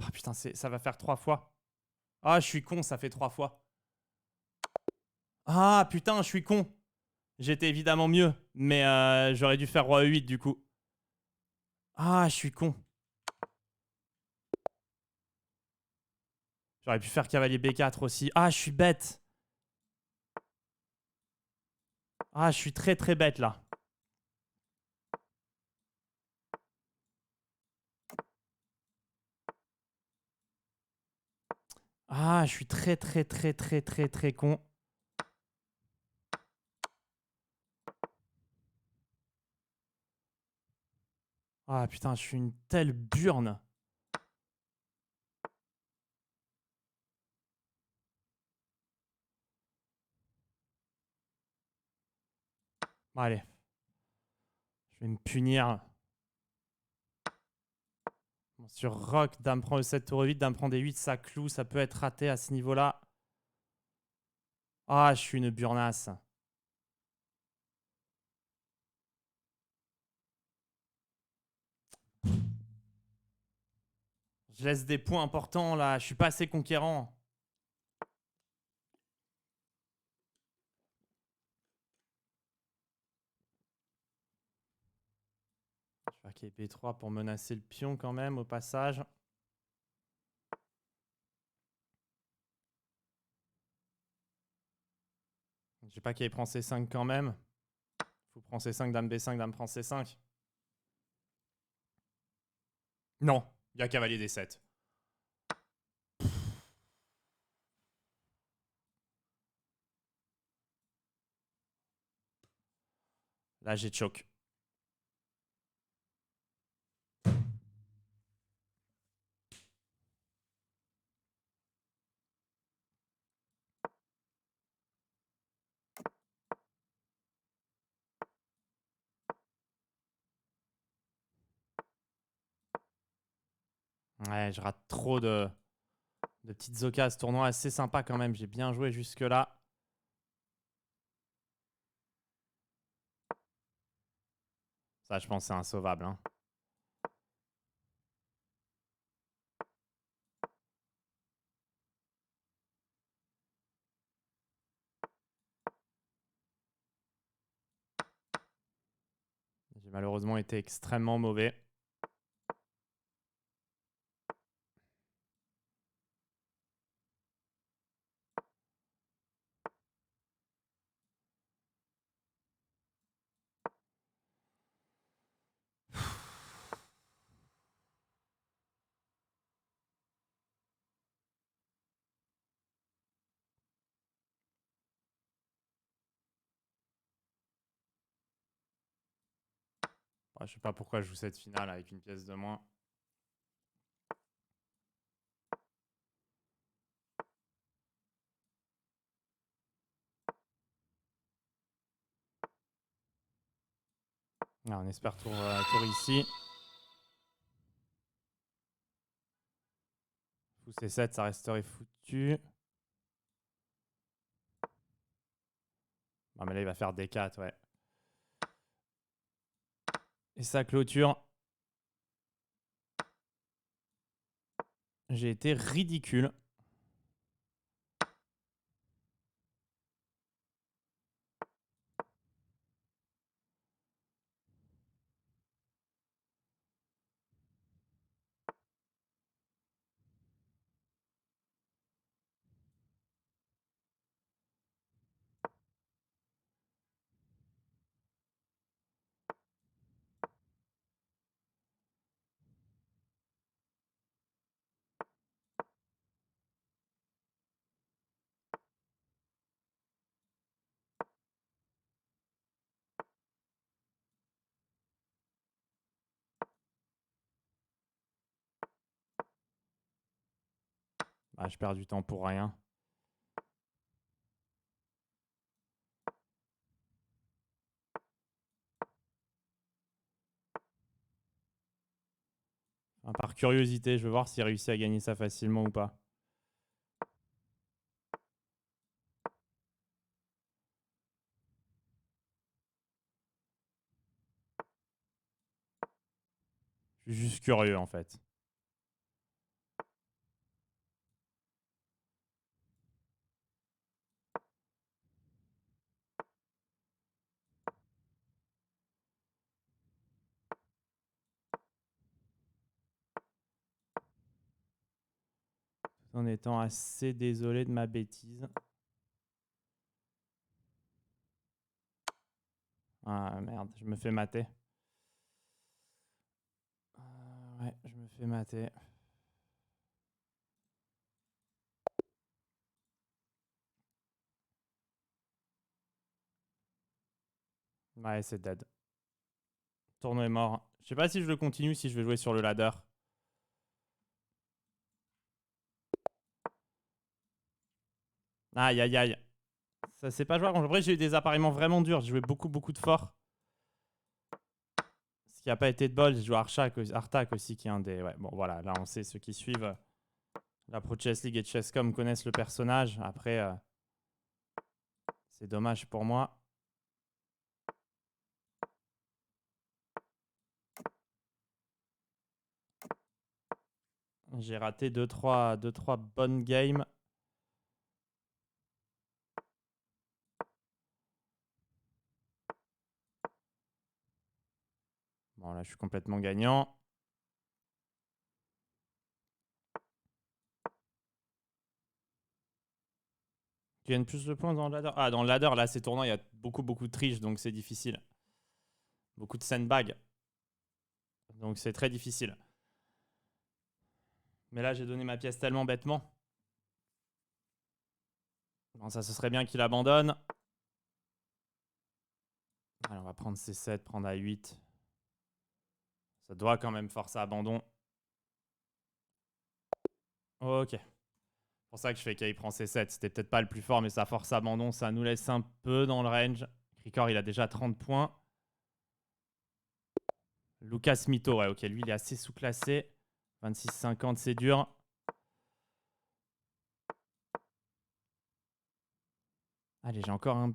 Ah putain, ça va faire 3 fois. Ah, je suis con, ça fait 3 fois. Ah putain, je suis con. J'étais évidemment mieux. Mais j'aurais dû faire roi E8 du coup. Ah, je suis con. J'aurais pu faire cavalier B4 aussi. Ah, je suis bête. Ah, je suis très très bête là. Ah, je suis très très très très très très con. Ah putain, je suis une telle burne. Bon, allez. Je vais me punir. Bon, sur Rock, dame prend E7, tour E8, dame prend D8, ça cloue, ça peut être raté à ce niveau-là. Ah, je suis une burnasse. Je laisse des points importants là, je suis pas assez conquérant. Je vais hacker B3 pour menacer le pion quand même au passage. J'ai pas qu'il prend C5 quand même. Faut prendre C5, dame B5, dame prend C5. Non, il y a cavalier D7. Là, j'ai choc. Ouais, je rate trop de petites occasions. Tournoi assez sympa quand même. J'ai bien joué jusque-là. Ça, je pense, c'est insauvable. Hein. J'ai malheureusement été extrêmement mauvais. Je sais pas pourquoi je joue cette finale avec une pièce de moins. Ah, on espère tour ici. Fou C7, ça resterait foutu. Non, mais là, il va faire D4, ouais. Et sa clôture. J'ai été ridicule. Ah, je perds du temps pour rien. Enfin, par curiosité, je veux voir s'il réussit à gagner ça facilement ou pas. Je suis juste curieux en fait. En étant assez désolé de ma bêtise. Ah merde, je me fais mater. Ouais, je me fais mater. Ouais, c'est dead. Tournoi est mort. Je sais pas si je le continue, si je vais jouer sur le ladder. Aïe, aïe, aïe. Ça, c'est pas jouable. En vrai, j'ai eu des appariements vraiment durs. J'ai joué beaucoup de fort. Ce qui n'a pas été de bol, j'ai joué Artak aussi, qui est un des... Ouais, bon, voilà. Là, on sait, ceux qui suivent la Pro Chess League et Chesscom connaissent le personnage. Après, c'est dommage pour moi. J'ai raté 2-3 bonnes games. Bon, là, je suis complètement gagnant. Tu gagnes plus de points dans le ladder? Ah, dans le ladder, là, ces tournois, il y a beaucoup de triches, donc c'est difficile. Beaucoup de sandbag. Donc c'est très difficile. Mais là, j'ai donné ma pièce tellement bêtement. Bon, ça, ce serait bien qu'il abandonne. Allez, on va prendre C7, prendre A8. Ça doit quand même forcer abandon. Ok. C'est pour ça que je fais qu'il prend C7. C'était peut-être pas le plus fort, mais ça force abandon. Ça nous laisse un peu dans le range. Krikor, il a déjà 30 points. Lucas Mito, ouais, ok. Lui, il est assez sous-classé. 26-50, c'est dur. Allez, j'ai encore un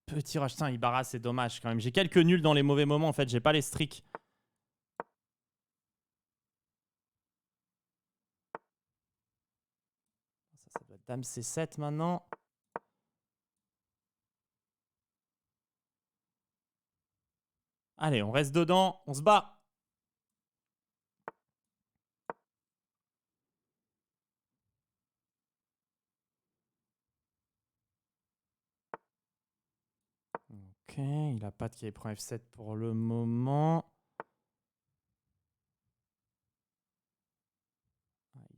petit rush. Putain, Ibarra, c'est dommage quand même. J'ai quelques nuls dans les mauvais moments, en fait. J'ai pas les streaks. Ça doit être Dame C7 maintenant. Allez, on reste dedans. On se bat. Ok, il a pas de qui prend F7 pour le moment.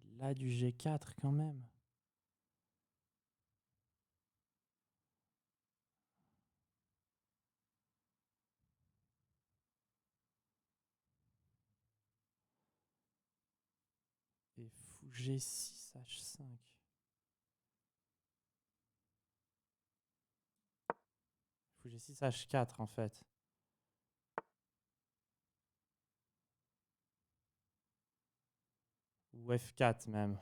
Il a du G4 quand même. Et fou G6, H5. Fou G6, H4 en fait. Ou F4 même.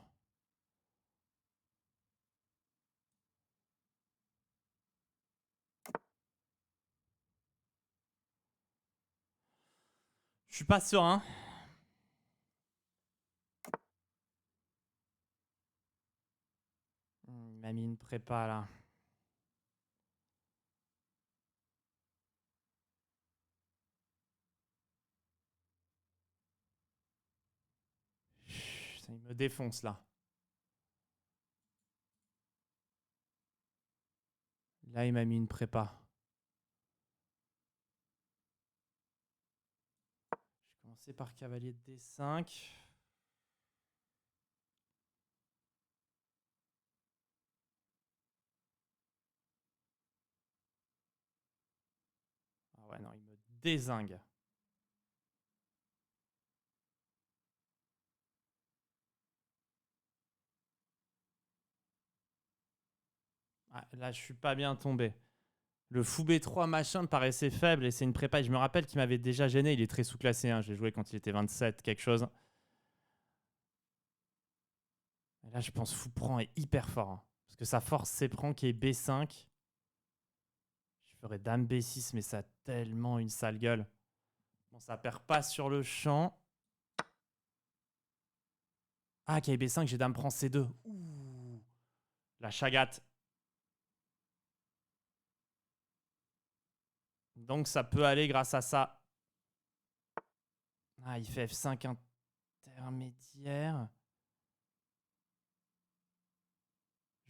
Je suis pas serein. Il m'a mis une prépa là. Putain, il me défonce là. Là, il m'a mis une prépa. Je vais commencer par cavalier de D5. Ah ouais, non, il me dézingue. Ah, là, je suis pas bien tombé. Le fou B3 machin me paraissait faible et c'est une prépa. Je me rappelle qu'il m'avait déjà gêné. Il est très sous-classé. Hein. J'ai joué quand il était 27, quelque chose. Et là, je pense fou prend est hyper fort. Hein. Parce que sa force, c'est prend qui est B5. Je ferais dame B6, mais ça a tellement une sale gueule. Bon, ça perd pas sur le champ. Ah, qui est B5, j'ai dame prend C2. Ouh. La chagate. Donc, ça peut aller grâce à ça. Ah, il fait F5 intermédiaire.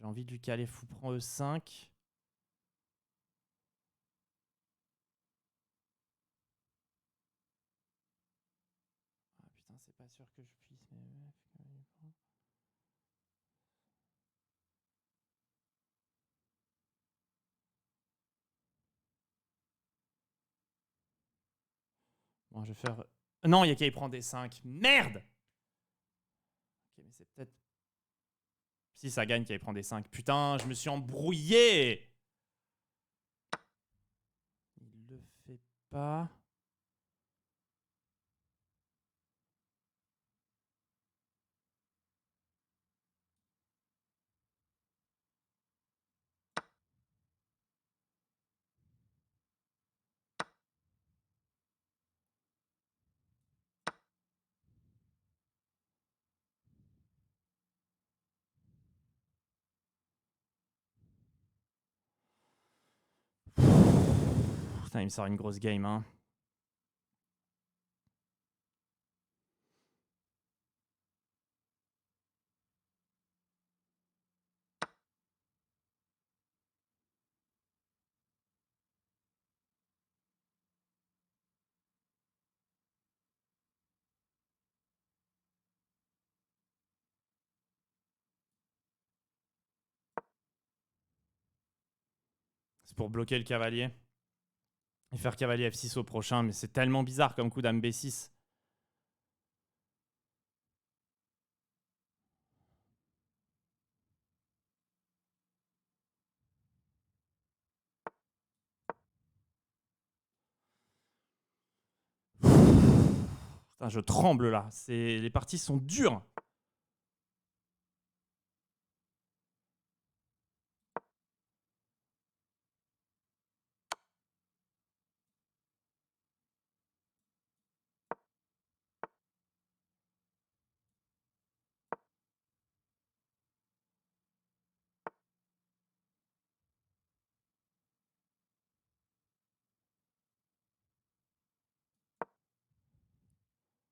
J'ai envie de lui caler fou prend E5. Ah putain, c'est pas sûr que je puisse. Mais... Bon, je vais faire... Non, Yaka il prend D5. Merde. Ok, mais c'est peut-être... Si ça gagne, qu'il prend D5. Putain, je me suis embrouillé. Il le fait pas. Putain, il me sort une grosse game, hein. C'est pour bloquer le cavalier. Et faire cavalier F6 au prochain. Mais c'est tellement bizarre comme coup dame B6. Putain, je tremble là. Les parties sont dures.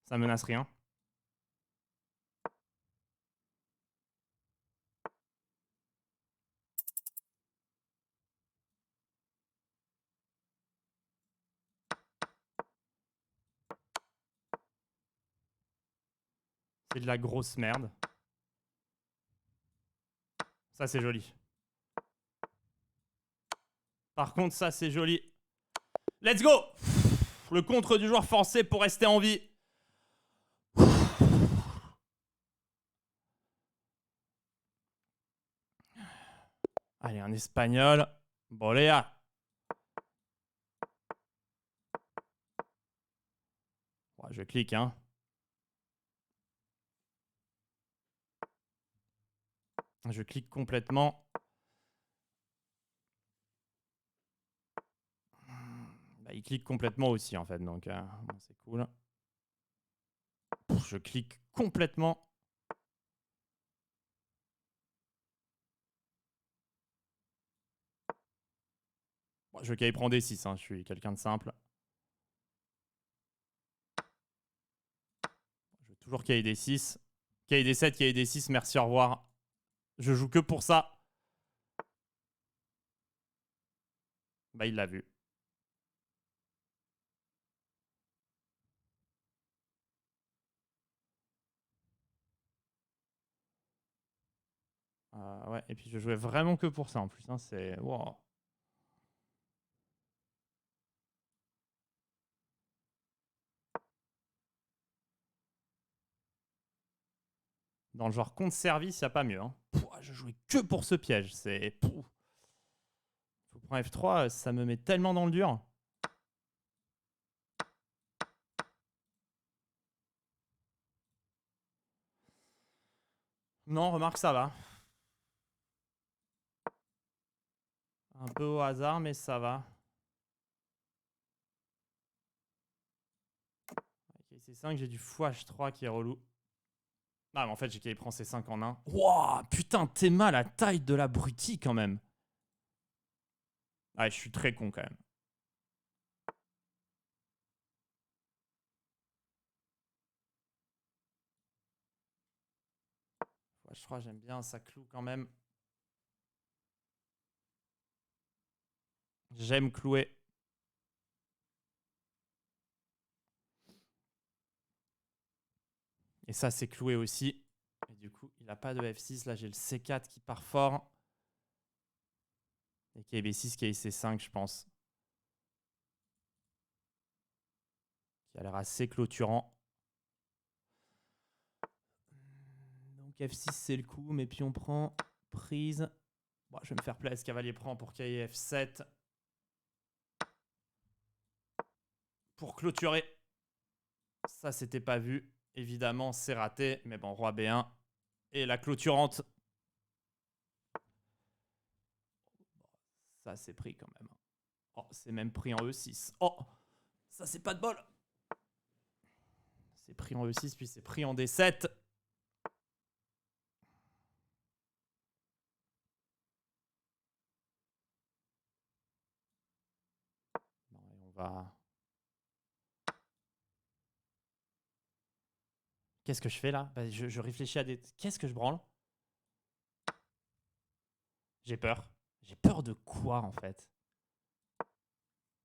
Ça menace rien. C'est de la grosse merde. Ça, c'est joli. Par contre, ça, c'est joli. Let's go! Le contre du joueur français pour rester en vie. Allez, un espagnol. Boléa. Ouais, je clique, hein. Je clique complètement. Bah, il clique complètement aussi, en fait. Donc, bon, c'est cool. Je clique complètement. Bon, je veux qu'il prend D6. Hein. Je suis quelqu'un de simple. Je veux toujours qu'il y ait D6. Qu'il y ait D7, qu'il y ait D6. Merci, au revoir. Je joue que pour ça. Bah, il l'a vu. Ouais, et puis je jouais vraiment que pour ça en plus. Hein. C'est. Wow. Dans le genre compte service, il n'y a pas mieux. Hein. Je jouais que pour ce piège. C'est. Faut prendre F3, ça me met tellement dans le dur. Non, remarque, ça va. Un peu au hasard, mais ça va. Ok, C5, j'ai du fou H3 qui est relou. Ah, mais en fait, j'ai qu'il prend C5 en 1. Wouah, putain, t'es mal à la taille de l'abruti quand même. Ah, je suis très con quand même. H3, j'aime bien, ça cloue quand même. J'aime clouer. Et ça, c'est cloué aussi. Et du coup, il n'a pas de F6. Là, j'ai le C4 qui part fort. Et qui est B6, qui est C5, je pense. Qui a l'air assez clôturant. Donc F6, c'est le coup. Mais puis on prend prise. Bon, je vais me faire place. Cavalier prend pour qu'il y ait F7. Pour clôturer. Ça, c'était pas vu. Évidemment, c'est raté. Mais bon, roi B1. Et la clôturante. Ça, c'est pris quand même. Oh, c'est même pris en E6. Oh, ça, c'est pas de bol. C'est pris en E6, puis c'est pris en D7. Non, et on va... Qu'est-ce que je fais là? Bah, je réfléchis à des... Qu'est-ce que je branle? J'ai peur. J'ai peur de quoi, en fait?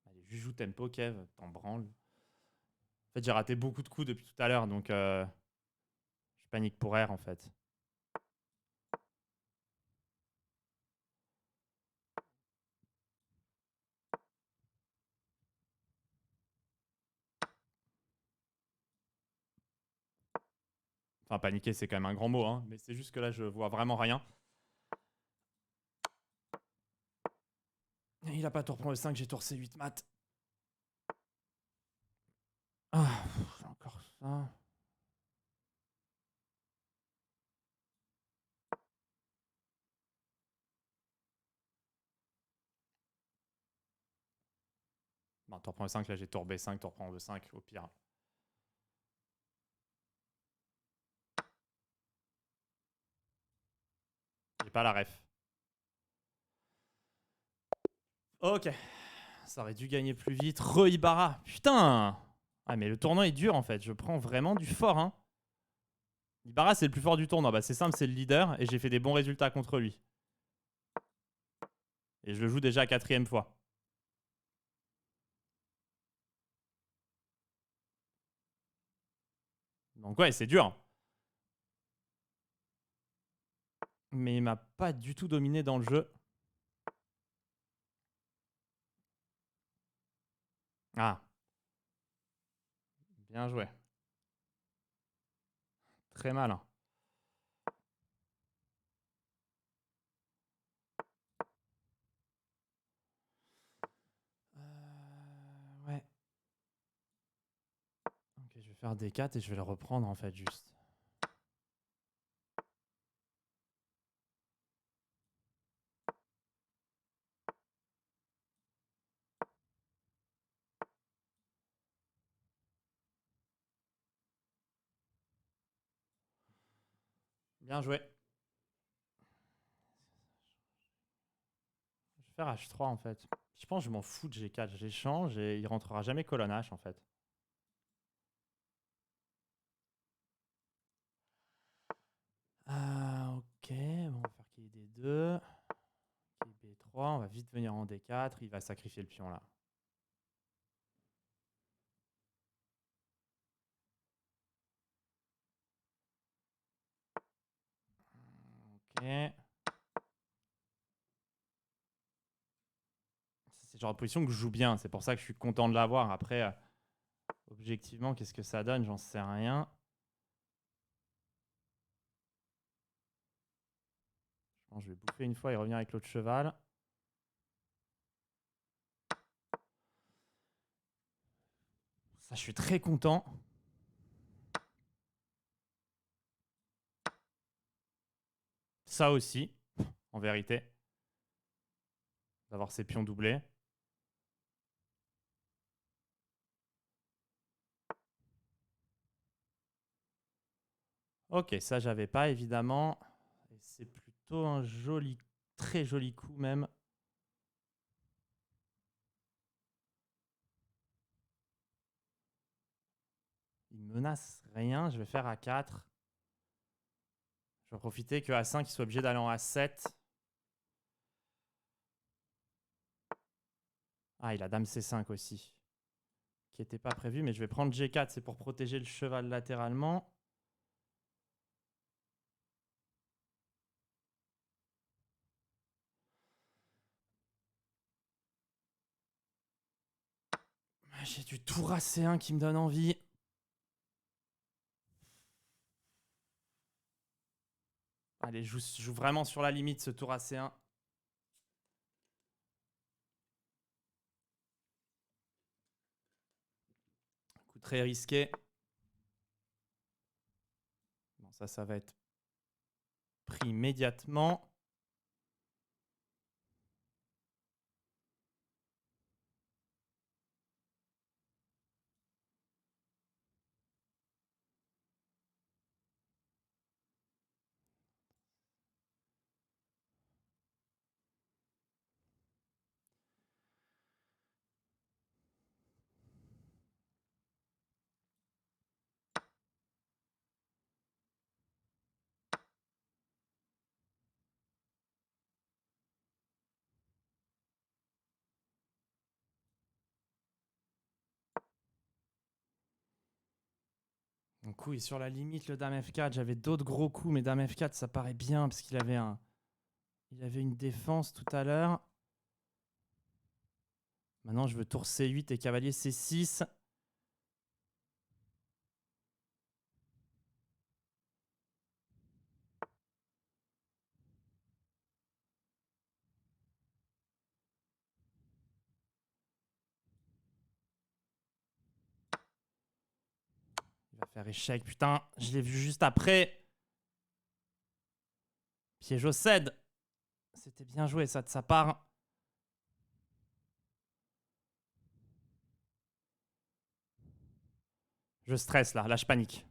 Allez, je joue tempo, Kev. T'en branles. En fait, j'ai raté beaucoup de coups depuis tout à l'heure, donc je panique pour R, en fait. Enfin, paniquer, c'est quand même un grand mot, hein. Mais c'est juste que là, je vois vraiment rien. Il a pas tour prend E5, j'ai tour C8 mat. Ah, encore ça. Bon, tour prend E5, là, j'ai tour B5, tour prend E5, au pire. J'ai pas la ref. Ok. Ça aurait dû gagner plus vite. Re-Ibarra. Putain. Ah, mais le tournoi est dur, en fait. Je prends vraiment du fort, hein. Ibarra, c'est le plus fort du tournoi. Bah, c'est simple, c'est le leader. Et j'ai fait des bons résultats contre lui. Et je le joue déjà 4e fois. Donc ouais, c'est dur. Mais il m'a pas du tout dominé dans le jeu. Ah. Bien joué. Très malin. Ouais. Ok, je vais faire D4 et je vais le reprendre en fait juste. Bien joué. Je vais faire H3 en fait. Je pense que je m'en fous de G4. J'échange et il rentrera jamais colonne H en fait. Ok, bon, on va faire qu'il D2. Qu'il B3, on va vite venir en D4. Il va sacrifier le pion là. Ok. C'est le genre de position que je joue bien. C'est pour ça que je suis content de l'avoir. Après, objectivement, qu'est-ce que ça donne? J'en sais rien. Je pense que je vais bouffer une fois et revenir avec l'autre cheval. Ça, je suis très content. Ça aussi, en vérité. D'avoir ces pions doublés. Ok, ça, j'avais pas, évidemment. Et c'est plutôt un joli, très joli coup même. Il menace rien. Je vais faire A4. Je vais profiter que A5 il soit obligé d'aller en A7. Ah, il a dame C5 aussi. Qui n'était pas prévu, mais je vais prendre G4, c'est pour protéger le cheval latéralement. J'ai du tour à C1 qui me donne envie. Allez, je joue vraiment sur la limite ce tour à C1. Coup très risqué. Bon, ça va être pris immédiatement. Un coup est sur la limite, le dame F4. J'avais d'autres gros coups, mais dame F4, ça paraît bien parce qu'il avait il avait une défense tout à l'heure. Maintenant, je veux tour C8 et cavalier C6. Il va faire échec. Putain, je l'ai vu juste après. Piège au cède. C'était bien joué ça de sa part. Je stresse là je panique.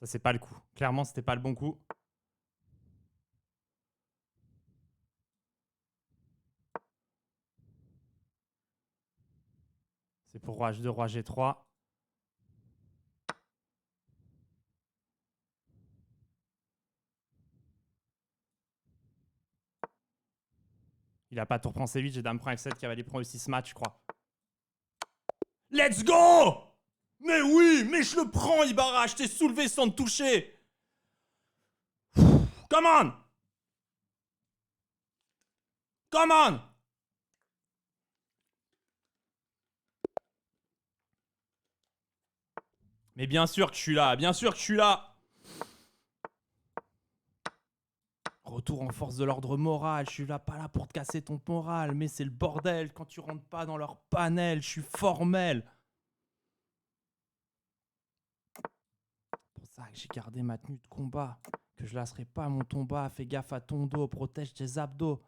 Ça, c'est pas le coup. Clairement, c'était pas le bon coup. C'est pour roi H2, roi G3. Il a pas tour prend C8, j'ai dame prend F7, cavalier prend E6 match, je crois. Let's go! Mais oui, mais je le prends, Ibarra, je t'ai soulevé sans te toucher. Come on! Come on! Mais bien sûr que je suis là, bien sûr que je suis là. Retour en force de l'ordre moral, je suis là pas là pour te casser ton moral, mais c'est le bordel quand tu rentres pas dans leur panel, je suis formel. C'est pour ça que j'ai gardé ma tenue de combat, que je lasserai pas mon tomba, fais gaffe à ton dos, protège tes abdos.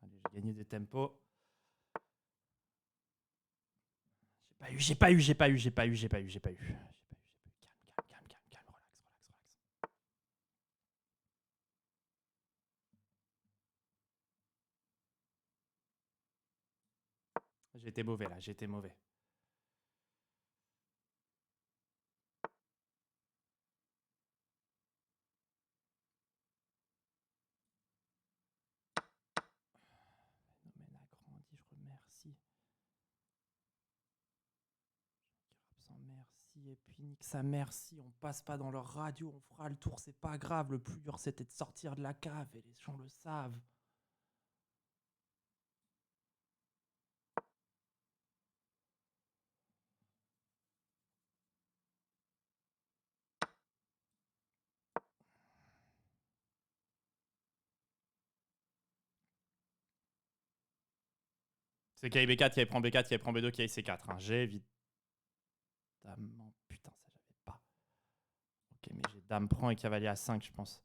Allez, j'ai gagné des tempos. J'ai pas eu. Calme, relax. J'ai été mauvais là, j'ai été mauvais. Phénomène agrandi, je remercie. Sans merci, et puis nique sa merci, on passe pas dans leur radio, on fera le tour, c'est pas grave, le plus dur c'était de sortir de la cave, et les gens le savent. C'est KIB4, qui prend B4, qui prend B2, qui C4. Hein. J'ai évidemment. Putain, ça j'avais pas. Ok, mais j'ai dame prend et cavalier à 5, je pense.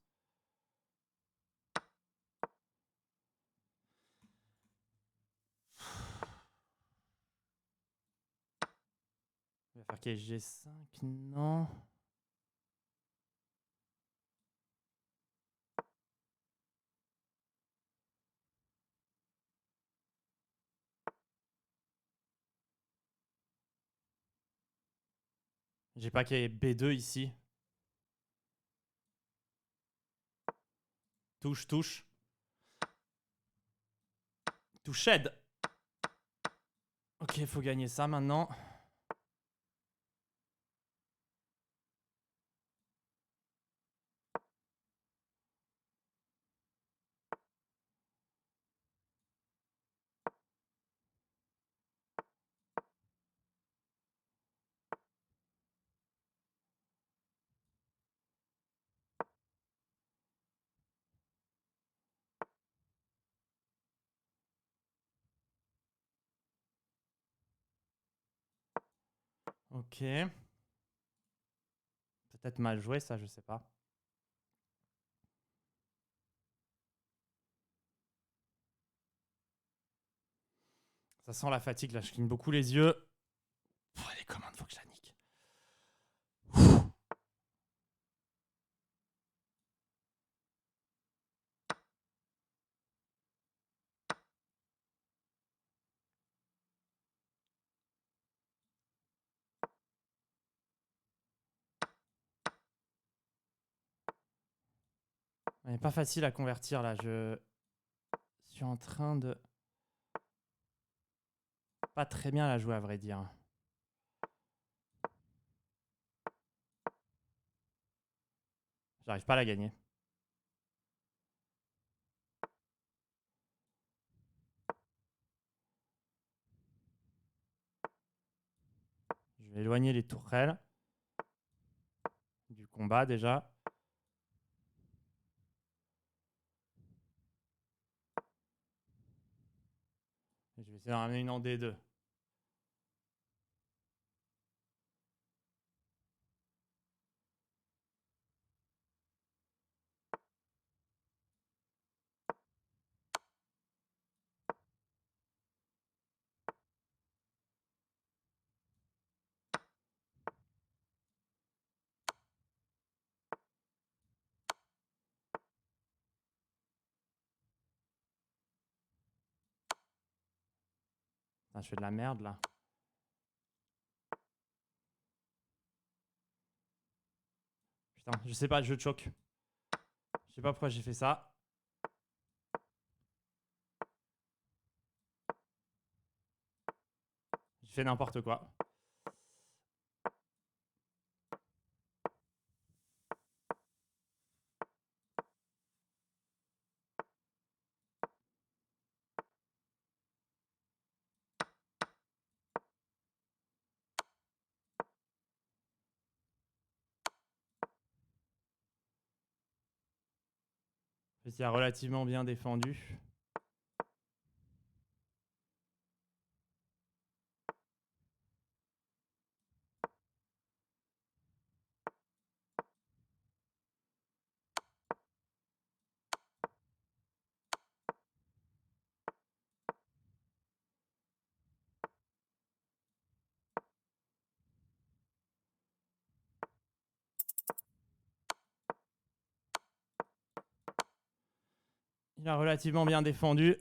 Il va faire G5, non. J'ai pas qu'il y ait B2 ici. Touche, touche. Touche aide. Ok, faut gagner ça maintenant. Ok. Peut-être mal joué ça, je sais pas. Ça sent la fatigue là, je cligne beaucoup les yeux. Les commandes, faut que je la nique. Elle est pas facile à convertir là, je suis en train de pas très bien la jouer à vrai dire. J'arrive pas à la gagner. Je vais éloigner les tourelles du combat déjà. Et je vais essayer d'en ramener une en D2. Putain, je fais de la merde là. Putain, je sais pas, je choque. Je sais pas pourquoi j'ai fait ça. J'ai fait n'importe quoi. Il a relativement bien défendu. Il a relativement bien défendu.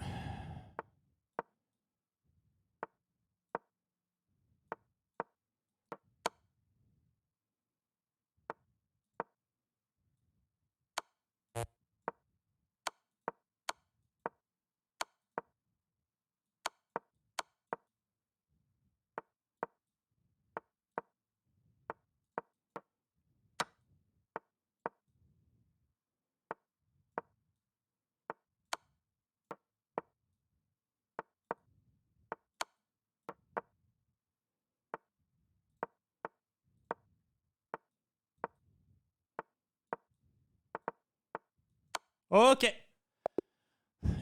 Ok.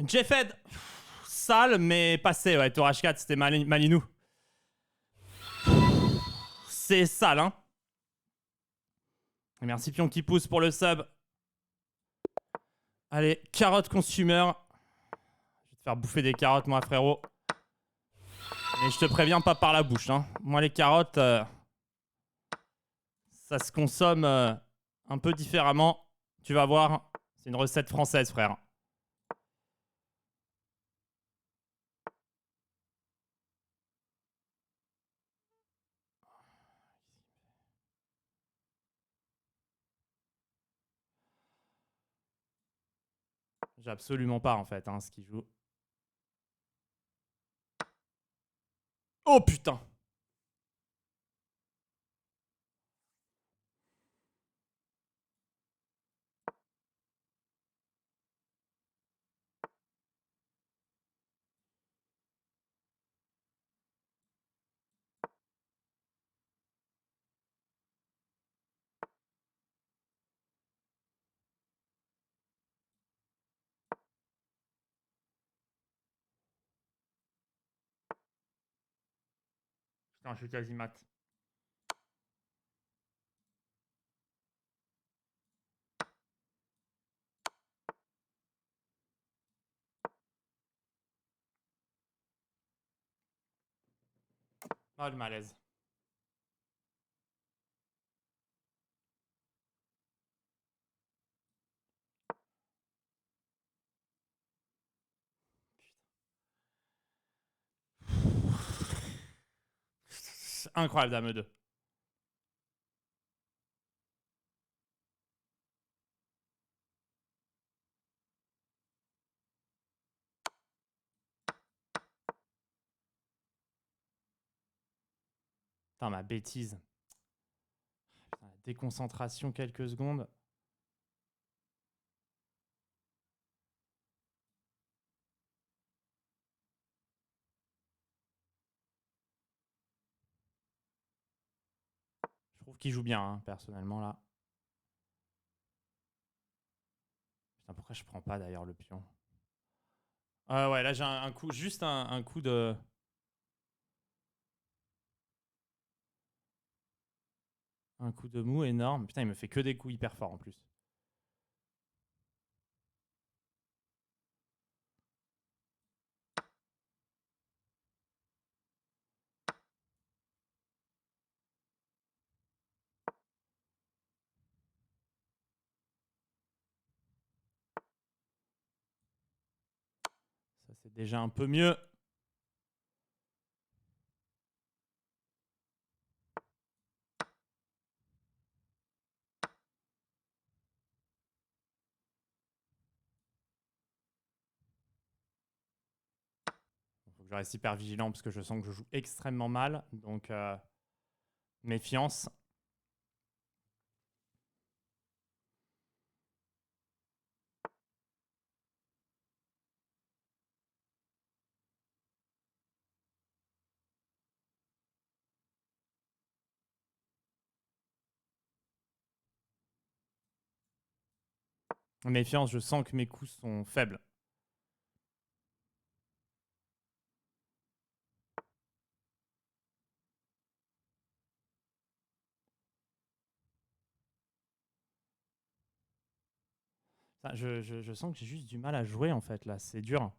Jeffed. Sale, mais passé. Ouais, tour H4, c'était Malinou. C'est sale, hein. Et merci Pion qui pousse pour le sub. Allez, carotte consumer. Je vais te faire bouffer des carottes, moi, frérot. Mais je te préviens pas par la bouche, hein. Moi, les carottes, ça se consomme un peu différemment. Tu vas voir, c'est une recette française, frère. J'ai absolument pas en fait ce qu'il joue. Oh putain! Putain, je suis quasi mat. Ah, le malaise. C'est incroyable, dame 2. Putain, ma bêtise. Putain, la déconcentration quelques secondes. Je trouve qu'il joue bien, personnellement, là. Putain, pourquoi je prends pas d'ailleurs le pion? Ouais, là j'ai un coup, juste un coup de... Un coup de mou énorme. Putain, il me fait que des coups hyper forts en plus. Ça, c'est déjà un peu mieux. Faut que je reste hyper vigilant parce que je sens que je joue extrêmement mal. Donc, méfiance. Méfiance, je sens que mes coups sont faibles. Ça, je sens que j'ai juste du mal à jouer en fait là. C'est dur.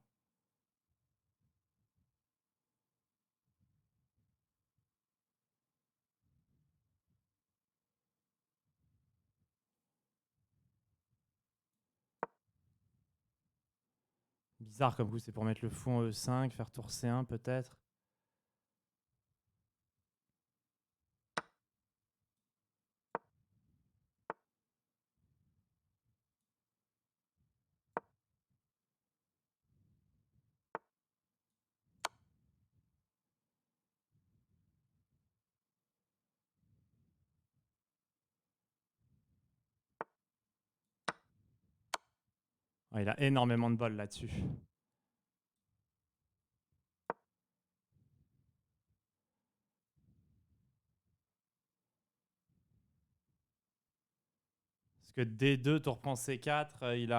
Bizarre comme coup, c'est pour mettre le fou en E5, faire tour C1 peut-être. Ouais, il a énormément de bol là-dessus. Parce que D2, tour prend C4, il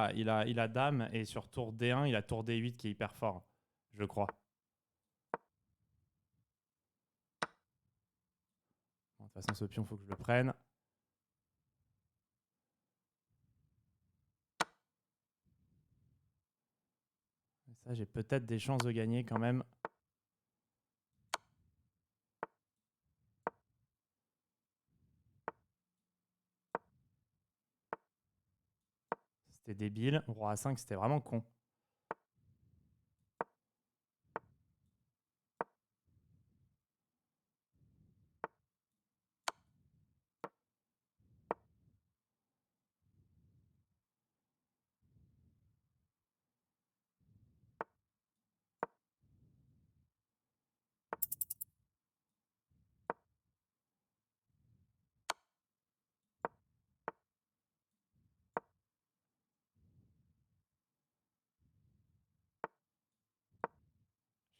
a dame, et sur tour D1, il a tour D8 qui est hyper fort, je crois. Bon, de toute façon, ce pion, faut que je le prenne. Et ça, j'ai peut-être des chances de gagner quand même. C'était débile. Roi A5, c'était vraiment con.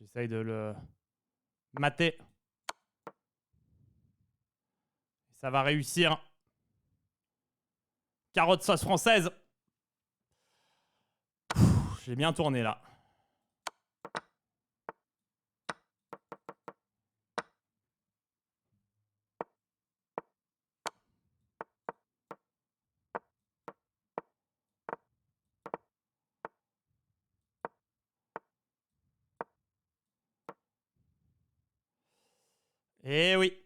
J'essaye de le mater. Ça va réussir. Carotte sauce française. J'ai bien tourné là. Eh oui.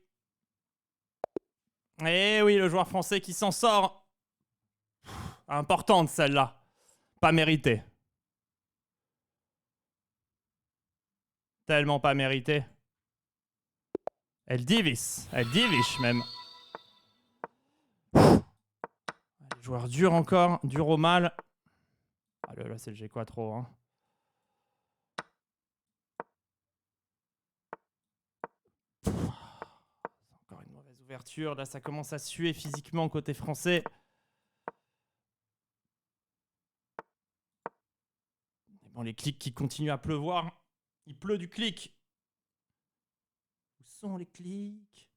Eh oui, le joueur français qui s'en sort. Importante celle-là. Pas méritée. Tellement pas méritée. Elle divis. Elle diviche même. Les joueurs durs encore. Dur au mal. Ah là, c'est le G quattro. Hein. Encore une mauvaise ouverture. Là, ça commence à suer physiquement côté français. Bon, les clics qui continuent à pleuvoir. Il pleut du clic. Où sont les clics?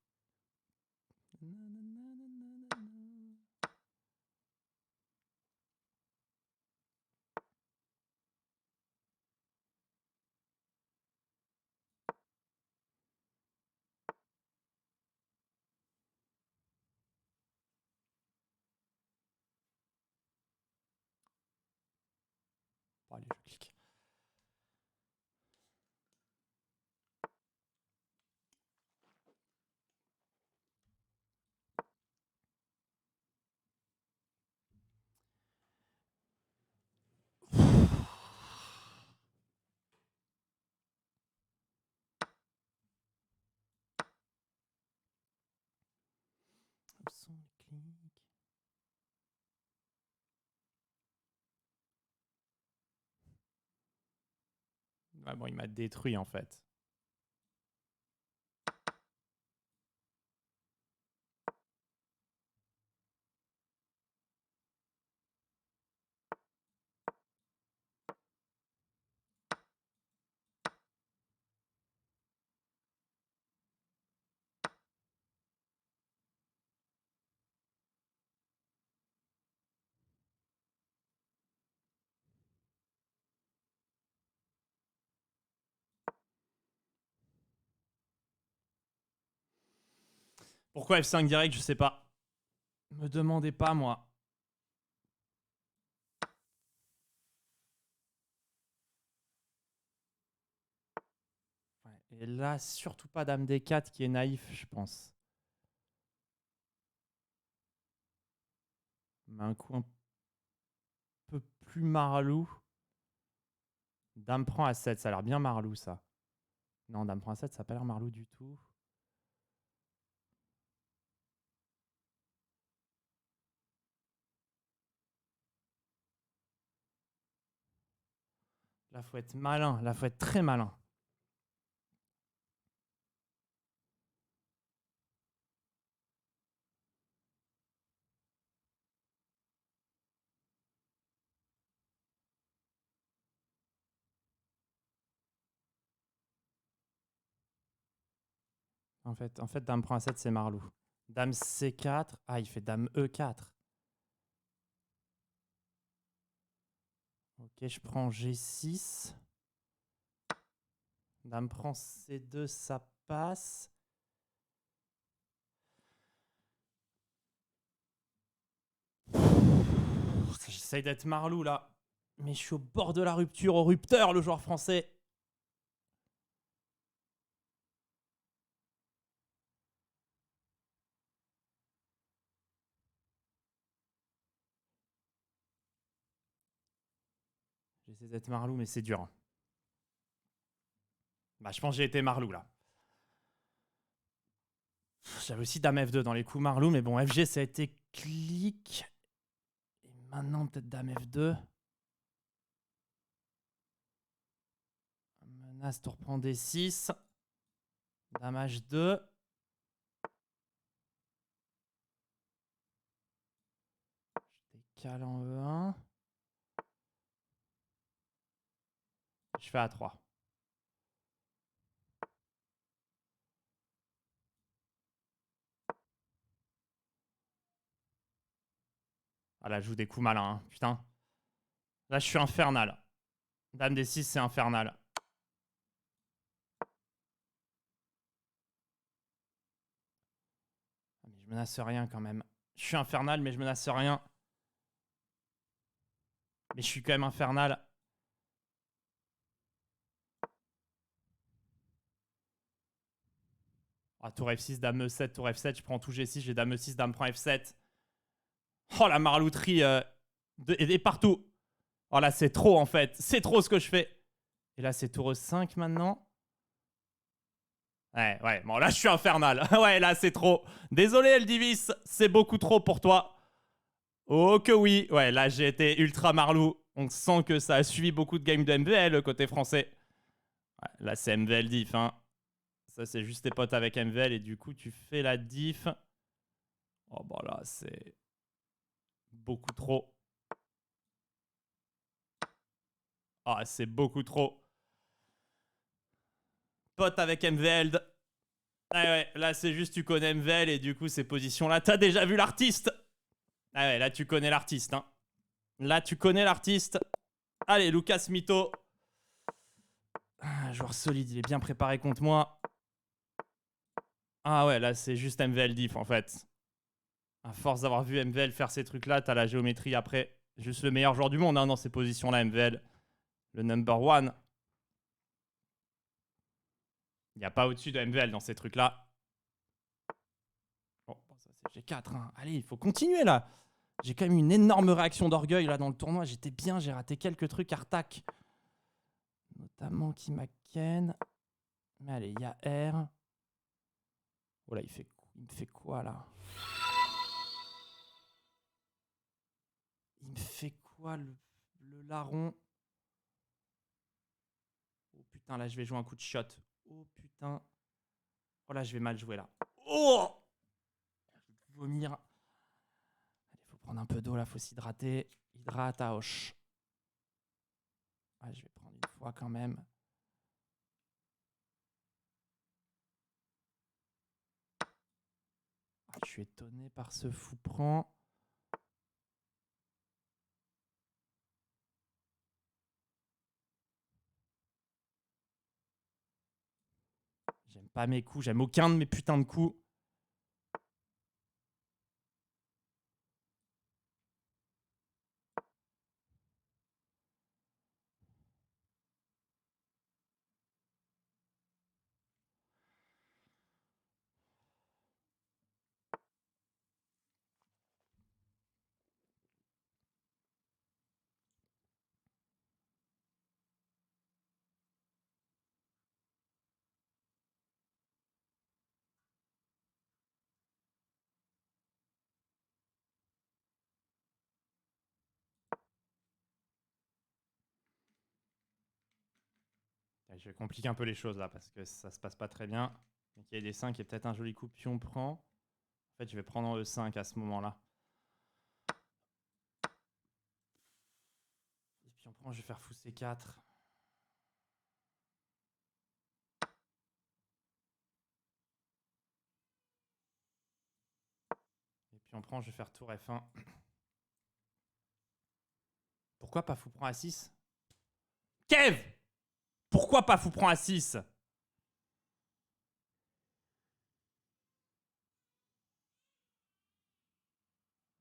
Bon, allez, je clique. Où sont les clics? Ouais, bon, il m'a détruit en fait. Pourquoi F5 direct, je sais pas. Me demandez pas, moi. Ouais, et là, surtout pas Dame D4 qui est naïf, je pense. Mais un coup un peu plus marlou. Dame prend à 7, ça a l'air bien marlou ça. Non, Dame prend à 7, ça a pas l'air marlou du tout. Là, faut être malin. Là, faut être très malin. En fait, Dame prend à 7, c'est marlou. Dame C4. Ah, il fait Dame E4. Ok, je prends G6. Dame prend C2, ça passe. J'essaye d'être marlou là. Mais je suis au bord de la rupture, au rupteur, le joueur français. J'essaie d'être marlou, mais c'est dur. Bah, je pense que j'ai été marlou là. J'avais aussi Dame F2 dans les coups marlou, mais bon, FG, ça a été clic. Et maintenant, peut-être Dame F2. Menace, tour prend D6. Dame H2. Je décale en E1. Je fais A3. Ah là, je joue des coups malins, hein. Putain. Là, je suis infernal. Dame des 6, c'est infernal. Ah, mais je menace rien quand même. Je suis infernal, mais je menace rien. Mais je suis quand même infernal. Ah, tour F6, dame E7, tour F7, je prends tout G6, j'ai dame E6, dame prend F7. Oh, la marlouterie et partout. Oh là, c'est trop en fait. C'est trop ce que je fais. Et là, c'est tour E5 maintenant. Ouais, ouais. Bon, là, je suis infernal. Ouais, là, c'est trop. Désolé, Eldivis. C'est beaucoup trop pour toi. Oh que oui. Ouais, là, j'ai été ultra marlou. On sent que ça a suivi beaucoup de games de MVL côté français. Ouais, là, c'est MVL diff. Hein. Ça, c'est juste tes potes avec MVL. Et du coup, tu fais la diff. Oh, bah là, c'est beaucoup trop. Ah, c'est beaucoup trop. Pote avec MVL. Ah ouais, là, c'est juste tu connais MVL et du coup, ces positions-là, t'as déjà vu l'artiste. Ah ouais, là, tu connais l'artiste. Hein. Là, tu connais l'artiste. Allez, Lucas Mito. Ah, joueur solide, il est bien préparé contre moi. Ah ouais, là, c'est juste MVL diff, en fait. À force d'avoir vu MVL faire ces trucs-là, t'as la géométrie après. Juste le meilleur joueur du monde hein, dans ces positions-là, MVL. Le number one. Il n'y a pas au-dessus de MVL dans ces trucs-là. Bon, ça c'est G4. Hein. Allez, il faut continuer là. J'ai quand même une énorme réaction d'orgueil là dans le tournoi. J'étais bien, j'ai raté quelques trucs Artac. Notamment Kimaken. Mais allez, il y a R. Oh là, il me fait quoi là? Il me fait quoi le larron? Oh putain, là je vais jouer un coup de shot. Oh putain. Oh là, je vais mal jouer là. Oh! Je vais vomir. Allez, faut prendre un peu d'eau là, faut s'hydrater. Hydrate à hoche. Ah, je vais prendre une fois quand même. Ah, je suis étonné par ce fou prend. J'aime pas mes coups, j'aime aucun de mes putains de coups. Je vais compliquer un peu les choses là parce que ça se passe pas très bien. Donc il y a des 5 et peut-être un joli coup pion prend. En fait, je vais prendre en E5 à ce moment-là. Et puis on prend, je vais faire fou C4. Et puis on prend, je vais faire tour F1. Pourquoi pas fou prend A6? Kev! Pourquoi pas fou prend A6?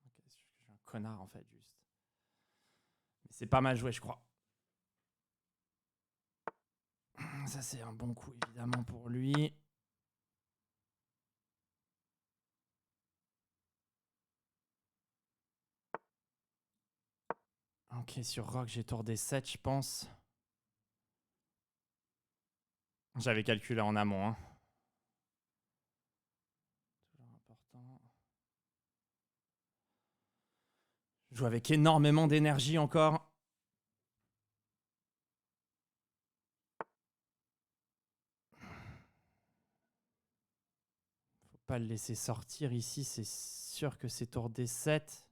Ok, je suis un connard en fait, juste. Mais c'est pas mal joué, je crois. Ça, c'est un bon coup évidemment pour lui. Ok, sur Rock, j'ai tour D7, je pense. J'avais calculé en amont. Hein. Toujours important. Je joue avec énormément d'énergie encore. Faut pas le laisser sortir ici, c'est sûr que c'est tour D7.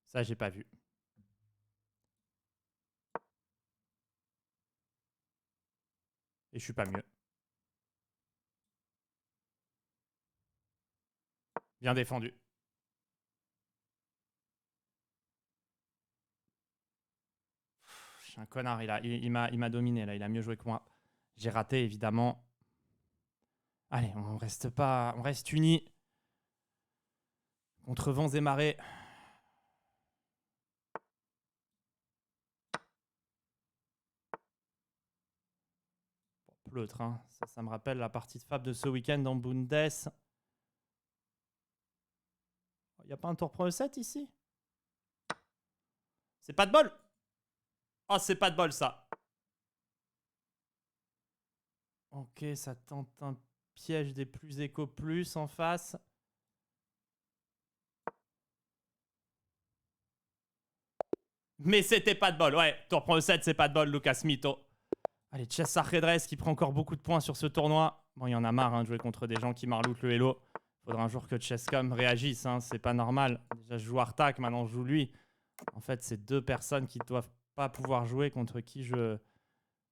Ça, j'ai pas vu. Et je suis pas mieux. Bien défendu. Je suis un connard, il m'a dominé là, il a mieux joué que moi. J'ai raté évidemment. Allez, on reste pas, on reste unis contre vents et marées. Pleutre, hein. Ça me rappelle la partie de Fab de ce week-end dans Bundes. Il n'y a pas un tour Pro E7 ici? C'est pas de bol. Oh, c'est pas de bol ça. Ok, ça tente un piège des plus éco plus en face. Mais c'était pas de bol, ouais. Tour Pro E7, c'est pas de bol, Lucas Mito. Allez, Chess Arredres qui prend encore beaucoup de points sur ce tournoi. Bon, il y en a marre de jouer contre des gens qui marloutent le Hello. Faudra un jour que Chesscom réagisse, hein, c'est pas normal. Déjà, je joue Artak, maintenant je joue lui. En fait, c'est deux personnes qui doivent pas pouvoir jouer contre qui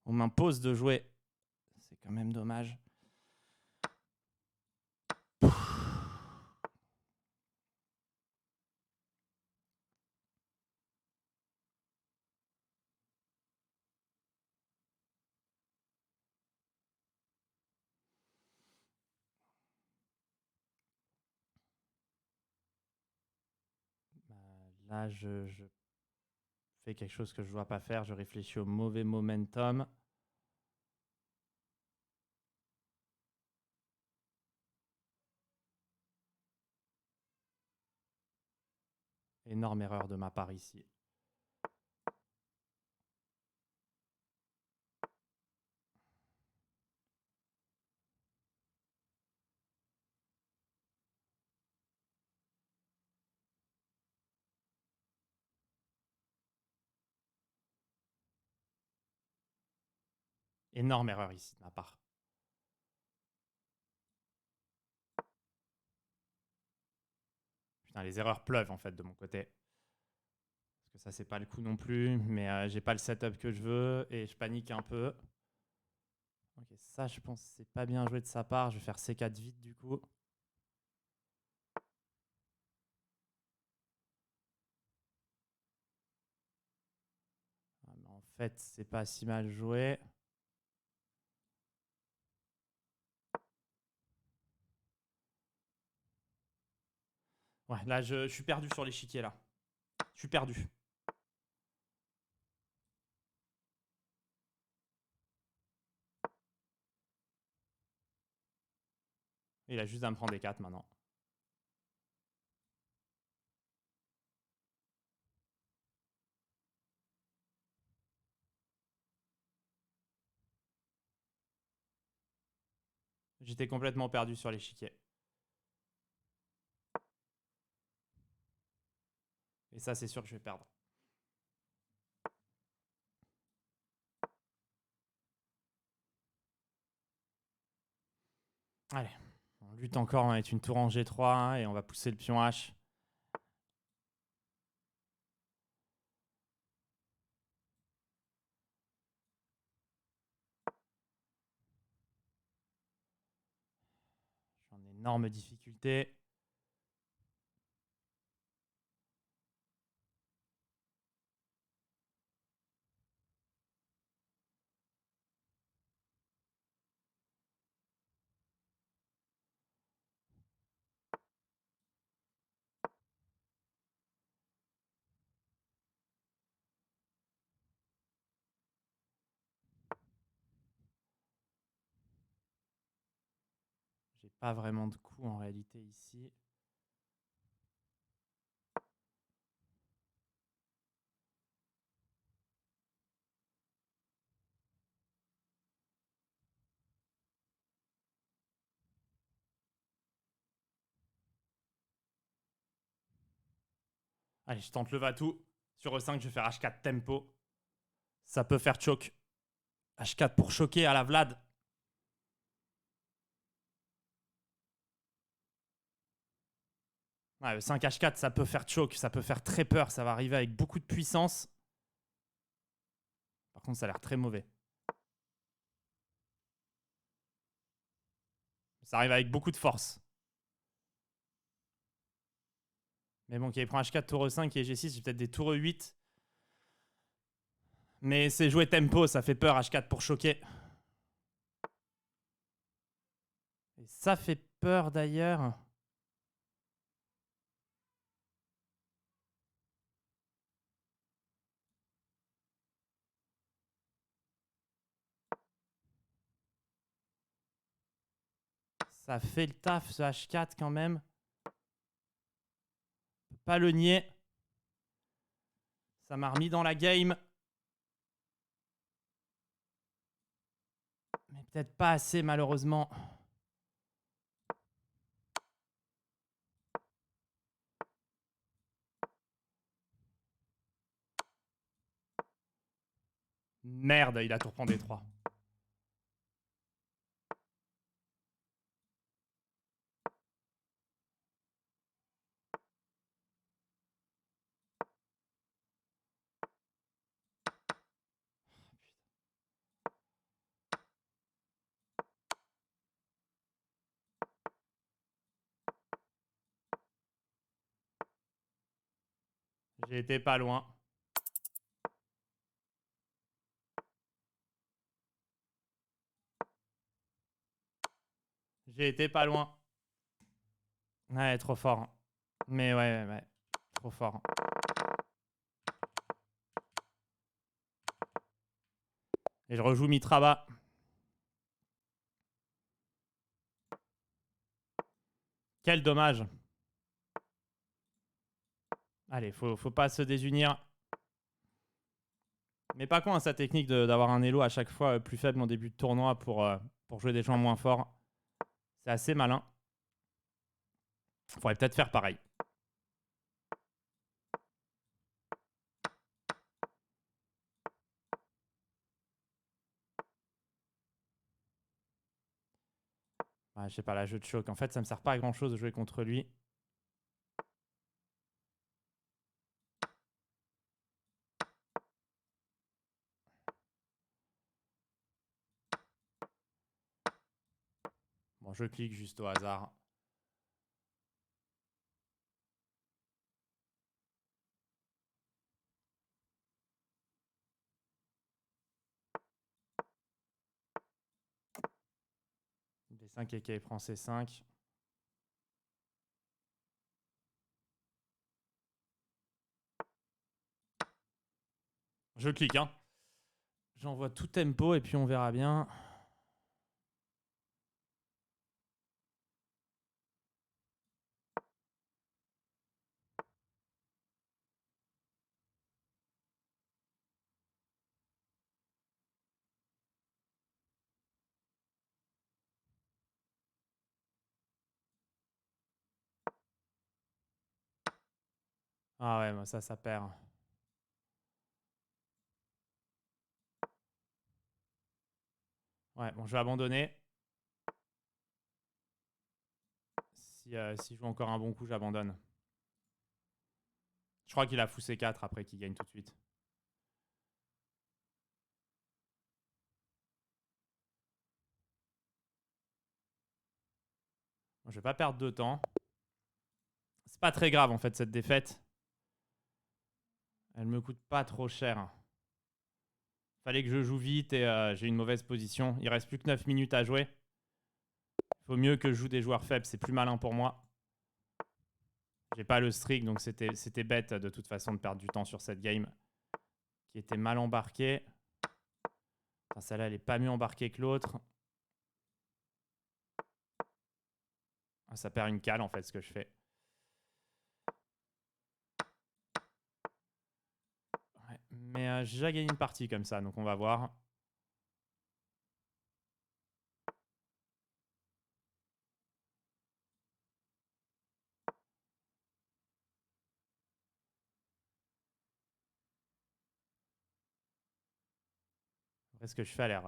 on m'impose de jouer. C'est quand même dommage. Là, je fais quelque chose que je dois pas faire. Je réfléchis au mauvais momentum. Énorme erreur de ma part ici. Énorme erreur ici de ma part. Putain, les erreurs pleuvent en fait de mon côté. Parce que ça, c'est pas le coup non plus. Mais j'ai pas le setup que je veux et je panique un peu. Ok, ça, je pense que c'est pas bien joué de sa part. Je vais faire C4 vite du coup. Ah, mais en fait, c'est pas si mal joué. Ouais, là, je suis perdu sur l'échiquier là. Je suis perdu. Il a juste à me prendre des 4 maintenant. J'étais complètement perdu sur l'échiquier. Et ça, c'est sûr que je vais perdre. Allez, on lutte encore, on va mettre une tour en G3 hein, et on va pousser le pion H. Je suis en énorme difficulté. J'ai pas vraiment de coup en réalité ici. Allez, je tente le Vatou. Sur E5, je vais faire H4 tempo. Ça peut faire choke. H4 pour choquer à la Vlad. Ouais, le 5 H4, ça peut faire choke. Ça peut faire très peur. Ça va arriver avec beaucoup de puissance. Par contre, ça a l'air très mauvais. Ça arrive avec beaucoup de force. Mais bon, qui prend H4, tour E5 et G6, j'ai peut-être des tours E8. Mais c'est jouer tempo, ça fait peur H4 pour choquer. Et ça fait peur d'ailleurs. Ça fait le taf ce H4 quand même. On peut pas le nier. Ça m'a remis dans la game. Mais peut-être pas assez malheureusement. Merde, il a tout reprend D3. J'ai été pas loin. J'ai été pas loin. Ouais, trop fort. Mais ouais. Trop fort. Et je rejoue Mitraba. Quel dommage. Allez, faut pas se désunir. Mais pas con, hein, sa technique d'avoir un elo à chaque fois plus faible en début de tournoi pour jouer des gens moins forts. C'est assez malin. Faudrait peut-être faire pareil. Ouais, je sais pas, la jeu de choc. En fait, ça me sert pas à grand chose de jouer contre lui. Bon, je clique juste au hasard. D5 et K prend C5. Je clique, hein. J'envoie tout tempo et puis on verra bien. Ah ouais, moi ça perd. Ouais, bon, je vais abandonner. Si je joue encore un bon coup, j'abandonne. Je crois qu'il a fou C4 après qu'il gagne tout de suite. Bon, je vais pas perdre de temps. C'est pas très grave en fait cette défaite. Elle me coûte pas trop cher. Fallait que je joue vite et j'ai une mauvaise position. Il reste plus que 9 minutes à jouer. Faut mieux que je joue des joueurs faibles, c'est plus malin pour moi. J'ai pas le streak, donc c'était bête de toute façon de perdre du temps sur cette game qui était mal embarquée. Enfin, celle-là, elle est pas mieux embarquée que l'autre. Ah, ça perd une cale en fait ce que je fais. Ouais, mais j'ai déjà gagné une partie comme ça, donc on va voir. Après, ce que je fais a l'air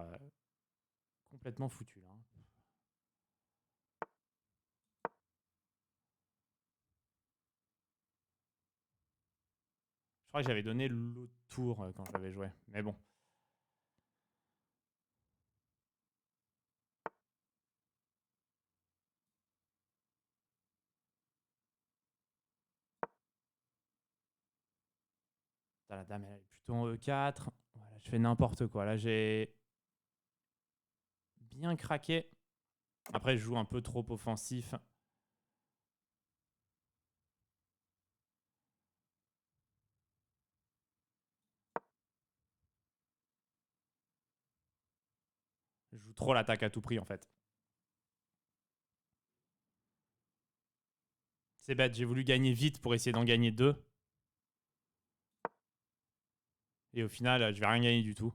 complètement foutu là. Je crois que j'avais donné l'autre tour quand j'avais joué. Mais bon. Putain, la dame, elle est plutôt en E4. Voilà, je fais n'importe quoi. Là, j'ai bien craqué. Après, je joue un peu trop offensif. Je joue trop l'attaque à tout prix, en fait. C'est bête, j'ai voulu gagner vite pour essayer d'en gagner 2. Et au final, je vais rien gagner du tout.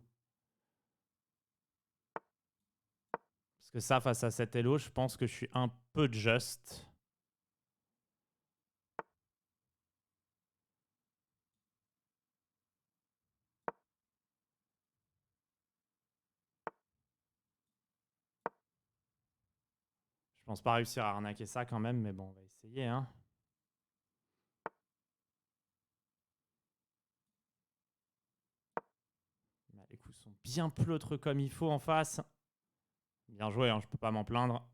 Parce que ça, face à cet Hello, je pense que je suis un peu juste. Je pense pas réussir à arnaquer ça quand même, mais bon, on va essayer. Hein. Les coups sont bien pleutres comme il faut en face. Bien joué, hein, je peux pas m'en plaindre.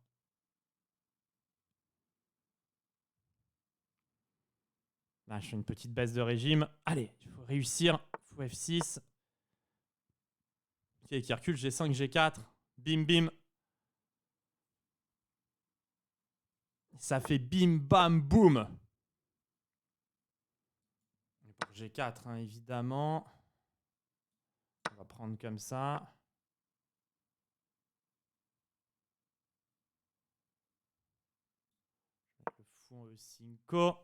Là, je fais une petite baisse de régime. Allez, il faut réussir. Il faut F6. Ok, qui recule, G5, G4. Bim, bim. Ça fait bim, bam, boum. Pour G4, hein, évidemment. On va prendre comme ça. Je vais mettre le fou en E5.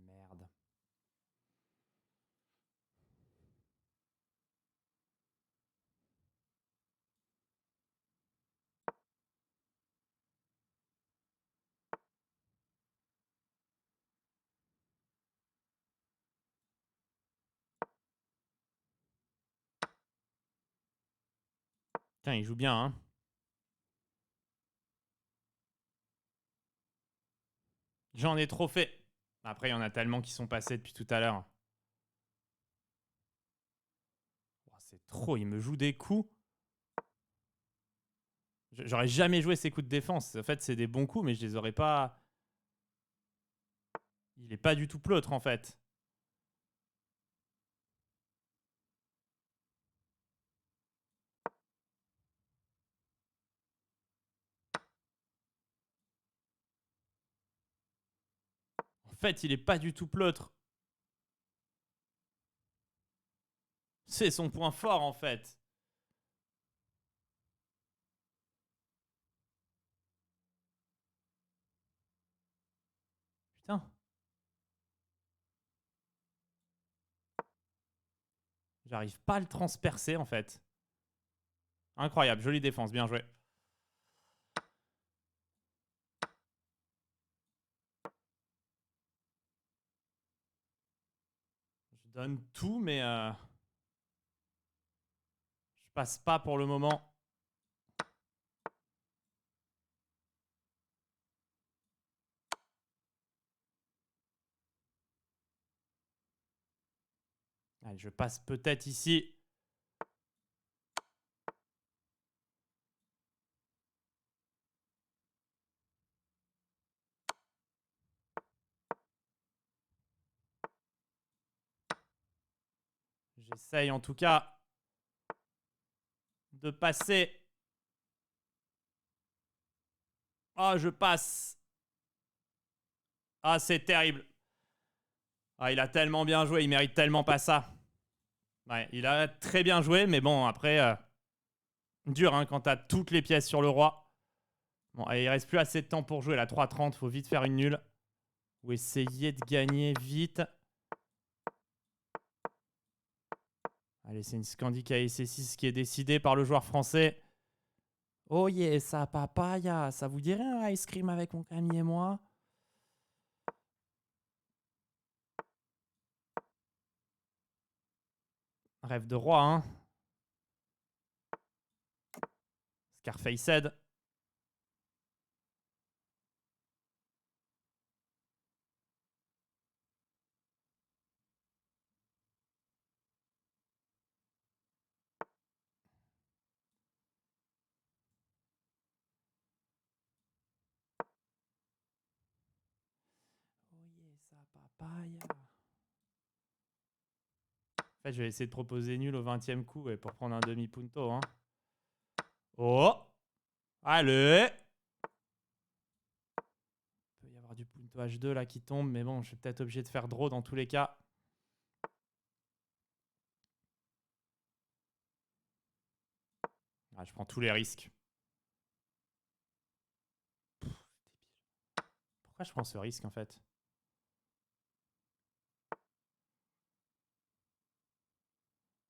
Merde. Putain, il joue bien, hein. J'en ai trop fait. Après, il y en a tellement qui sont passés depuis tout à l'heure. Oh, c'est trop, il me joue des coups. J'aurais jamais joué ces coups de défense. En fait, c'est des bons coups, mais je les aurais pas... Il est pas du tout pleutre, en fait. En fait, il est pas du tout pleutre. C'est son point fort, en fait. Putain. J'arrive pas à le transpercer, en fait. Incroyable, jolie défense, bien joué. Je donne tout, mais... je passe pas pour le moment. Allez, je passe peut-être ici. J'essaye en tout cas de passer. Ah, je passe. Ah, c'est terrible. Ah, il a tellement bien joué, il mérite tellement pas ça. Ouais, il a très bien joué, mais bon, après, dur hein, quand t'as toutes les pièces sur le roi. Bon, allez, il reste plus assez de temps pour jouer. La 3-30, faut vite faire une nulle. Ou essayer de gagner vite. Allez, c'est une Scandi KSC6 qui est décidée par le joueur français. Oh yeah, ça papaya. Ça vous dirait un ice cream avec mon ami et moi? Rêve de roi, hein. Scarface. papaya. En fait, je vais essayer de proposer nul au 20e coup pour prendre un demi-punto. Hein. Oh! Allez! Il peut y avoir du punto H2 là qui tombe, mais bon, je suis peut-être obligé de faire draw dans tous les cas. Ah, je prends tous les risques. Pourquoi je prends ce risque en fait?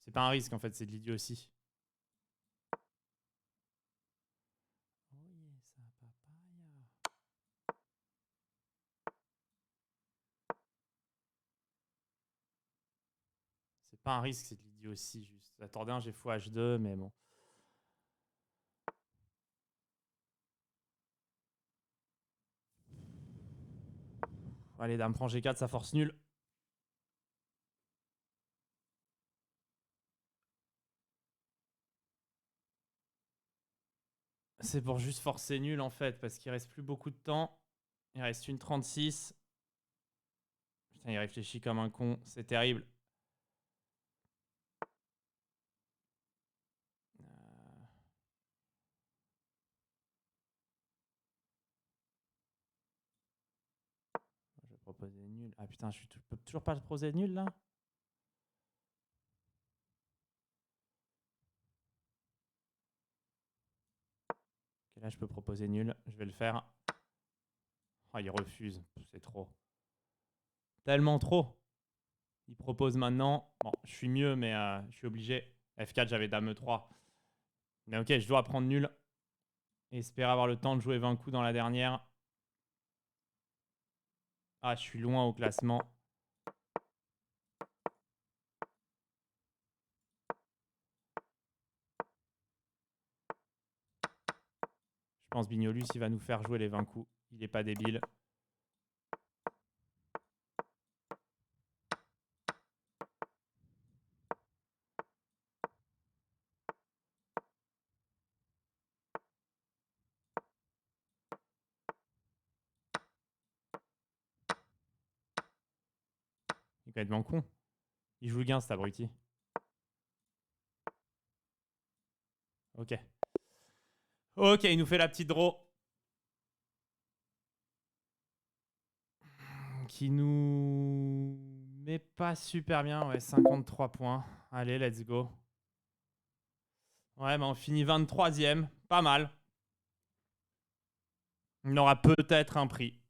C'est pas un risque en fait, c'est de l'idiotie. C'est pas un risque, c'est de l'idiotie juste. Attendez, j'ai fou H2, mais bon. Allez, dame prend G4, ça force nul. C'est pour juste forcer nul en fait, parce qu'il reste plus beaucoup de temps. Il reste une 36. Putain, il réfléchit comme un con, c'est terrible. Je vais proposer nul. Ah putain, je peux toujours pas proposer nul là? Ok, là je peux proposer nul, je vais le faire. Oh, il refuse, c'est trop. Tellement trop. Il propose maintenant. Bon, je suis mieux, mais je suis obligé. F4, j'avais dame E3. Mais ok, je dois prendre nul. Et espérer avoir le temps de jouer 20 coups dans la dernière. Ah, je suis loin au classement. Je pense Bignolus, il va nous faire jouer les 20 coups. Il est pas débile. Il est complètement con. Il joue le gain, cet abruti. Ok. Ok, il nous fait la petite draw. Qui nous met pas super bien. Ouais, 53 points. Allez, let's go. Ouais, mais on finit 23e. Pas mal. On aura peut-être un prix.